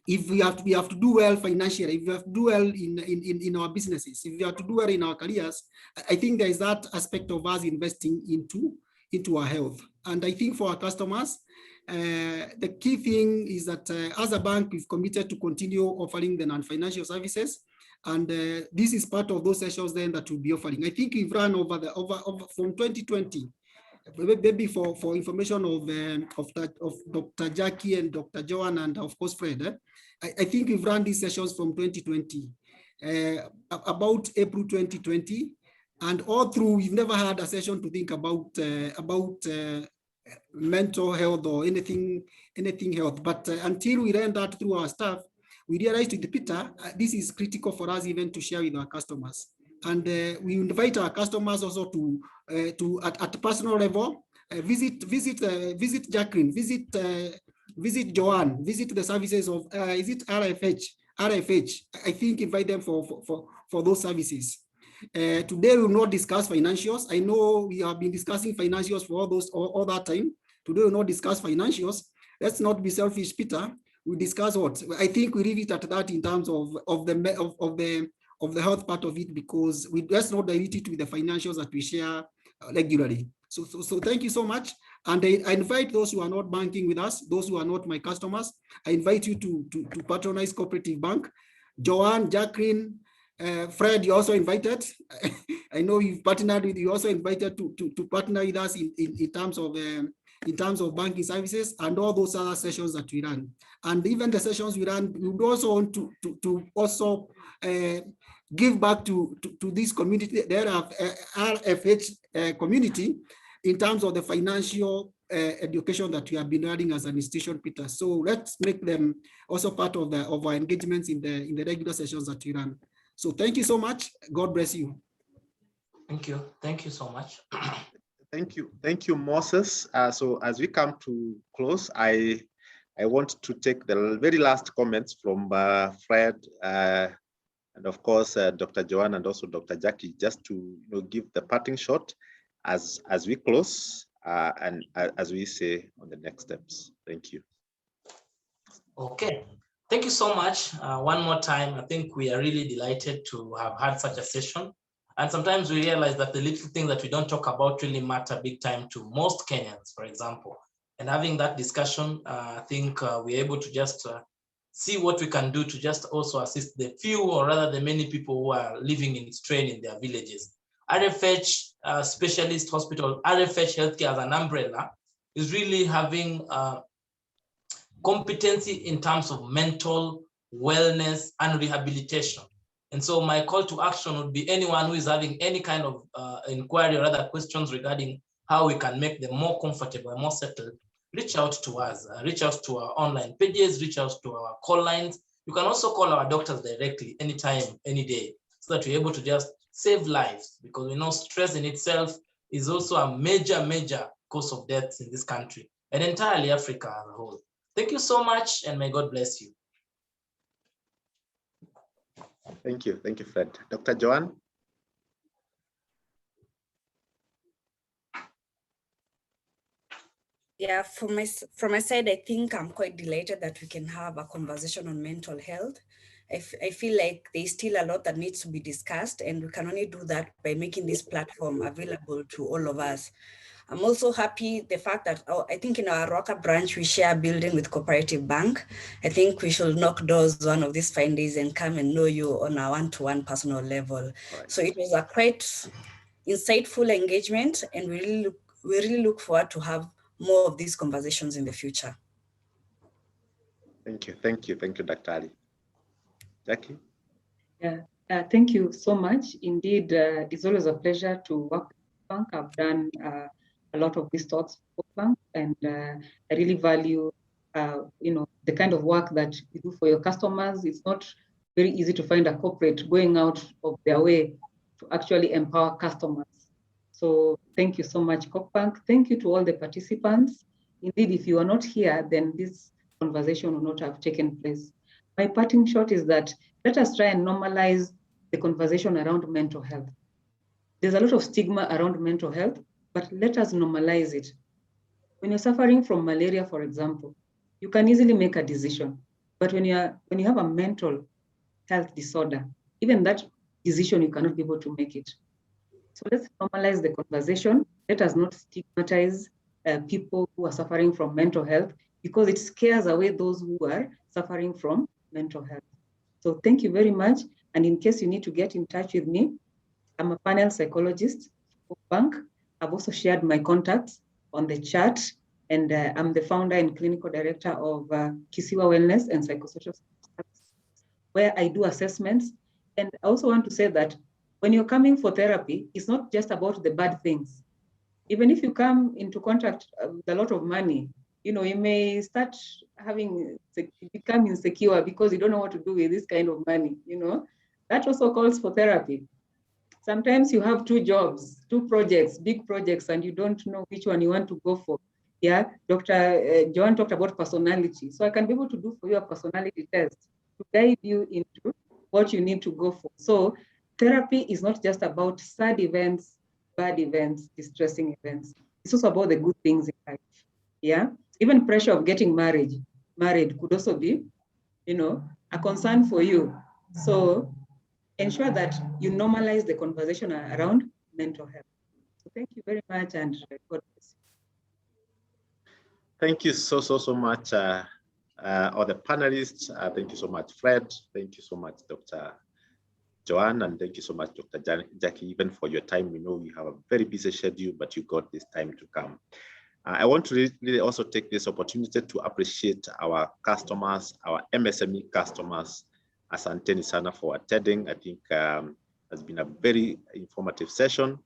if we have to do well financially, if we have to do well in our businesses, if we have to do well in our careers. I think there is that aspect of us investing into our health. And I think for our customers, the key thing is that as a bank, we've committed to continue offering the non-financial services. And this is part of those sessions then that we'll be offering. I think we've run over from 2020, maybe for information of Dr. Jackie and Dr. Joanne and of course Fred. I think we've run these sessions from 2020, about April 2020, and all through we've never had a session to think about mental health or anything health. But until we ran that through our staff, we realized with Peter, this is critical for us even to share with our customers. And we invite our customers also to at personal level, visit Jacqueline, visit Joanne, visit the services of, is it RFH? I think invite them for those services. Today we will not discuss financials. I know we have been discussing financials for all that time. Today we will not discuss financials. Let's not be selfish, Peter. We discuss what? I think we leave it at that in terms of the health part of it, because let's not dilute it with the financials that we share regularly. So thank you so much. And I invite those who are not banking with us, those who are not my customers, I invite you to patronize Cooperative Bank. Joanne, Jacqueline, Fred, you're also invited. I know you've partnered with, you also invited to partner with us in terms of banking services and all those other sessions that we run. And even the sessions we run, we would also want to also give back to this community, the RFH community. in terms of the financial education that we have been running as an institution, Peter. So let's make them also part of our engagements in the regular sessions that we run. So thank you so much. God bless you. Thank you so much. Thank you, Moses. So as we come to close, I want to take the very last comments from Fred, and of course, Dr. Joanne and also Dr. Jackie, just to give the parting shot as we close and as we say on the next steps. Thank you. Okay, thank you so much. One more time, I think we are really delighted to have had such a session. And sometimes we realize that the little things that we don't talk about really matter big time to most Kenyans, for example. And having that discussion, I think we're able to just see what we can do to just also assist the few, or rather the many people who are living in strain in their villages. RFH Specialist Hospital, RFH Healthcare as an umbrella is really having competency in terms of mental wellness and rehabilitation. And so my call to action would be anyone who is having any kind of inquiry or other questions regarding how we can make them more comfortable and more settled, reach out to us, reach out to our online pages, reach out to our call lines. You can also call our doctors directly anytime, any day, so that we're able to just save lives, because we know stress in itself is also a major, major cause of deaths in this country and entirely Africa as a whole. Thank you so much, and may God bless you. Thank you, Fred. Dr. Joanne? Yeah, from my side, I think I'm quite delighted that we can have a conversation on mental health. I feel like there's still a lot that needs to be discussed, and we can only do that by making this platform available to all of us. I'm also happy the fact that I think in our Roca branch, we share a building with Cooperative Bank. I think we should knock doors one of these fine days and come and know you on a one-to-one personal level. Right. So it was a quite insightful engagement, and we really look forward to have more of these conversations in the future. Thank you, Dr. Ali. Jackie? Yeah, thank you so much. Indeed, it's always a pleasure to work with Bank. I've done a lot of these talks for Bank, and I really value, the kind of work that you do for your customers. It's not very easy to find a corporate going out of their way to actually empower customers. So thank you so much, Bank. Thank you to all the participants. Indeed, if you are not here, then this conversation will not have taken place. My parting shot is that let us try and normalize the conversation around mental health. There's a lot of stigma around mental health, but let us normalize it. When you're suffering from malaria, for example, you can easily make a decision. But when you have a mental health disorder, even that decision, you cannot be able to make it. So let's normalize the conversation. Let us not stigmatize people who are suffering from mental health, because it scares away those who are suffering from mental health. So thank you very much. And in case you need to get in touch with me, I'm a panel psychologist for Bank. I've also shared my contacts on the chat, and I'm the founder and clinical director of Kisiwa Wellness and Psychosocial Services, where I do assessments. And I also want to say that when you're coming for therapy, it's not just about the bad things. Even if you come into contact with a lot of money, you may start become insecure because you don't know what to do with this kind of money. That also calls for therapy. Sometimes you have 2 jobs, 2 projects, big projects, and you don't know which one you want to go for. Yeah, Dr. Joanne talked about personality. So I can be able to do for you a personality test to guide you into what you need to go for. So therapy is not just about sad events, bad events, distressing events. It's also about the good things in life. Yeah, even pressure of getting married could also be, a concern for you. So ensure that you normalize the conversation around mental health. So thank you very much, and God bless you. Thank you so much, all the panelists. Thank you so much, Fred. Thank you so much, Dr. Joanne, and thank you so much, Dr. Jackie, even for your time. We know you have a very busy schedule, but you got this time to come. I want to really also take this opportunity to appreciate our customers, our MSME customers. Asanteni sana for attending. I think has been a very informative session.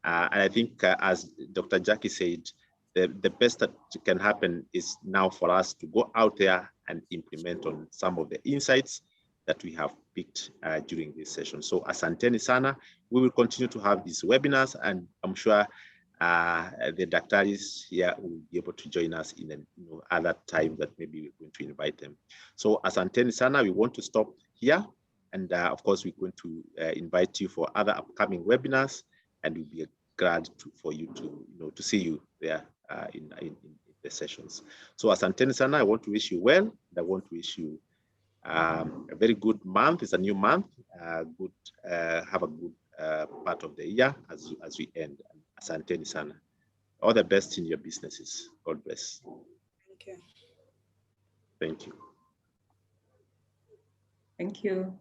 And I think as Dr. Jackie said, the best that can happen is now for us to go out there and implement on some of the insights that we have picked during this session. So asanteni sana, we will continue to have these webinars, and I'm sure the doctors here will be able to join us in other time that maybe we're going to invite them. So asanteni sana, we want to stop here. And of course, we're going to invite you for other upcoming webinars, and we'll be glad for you to see you there in the sessions. So asanteni sana, I want to wish you well, and I want to wish you a very good month. It's a new month. Have a good part of the year as we end. Asanteni sana. All the best in your businesses. God bless. Thank you. Thank you. Thank you.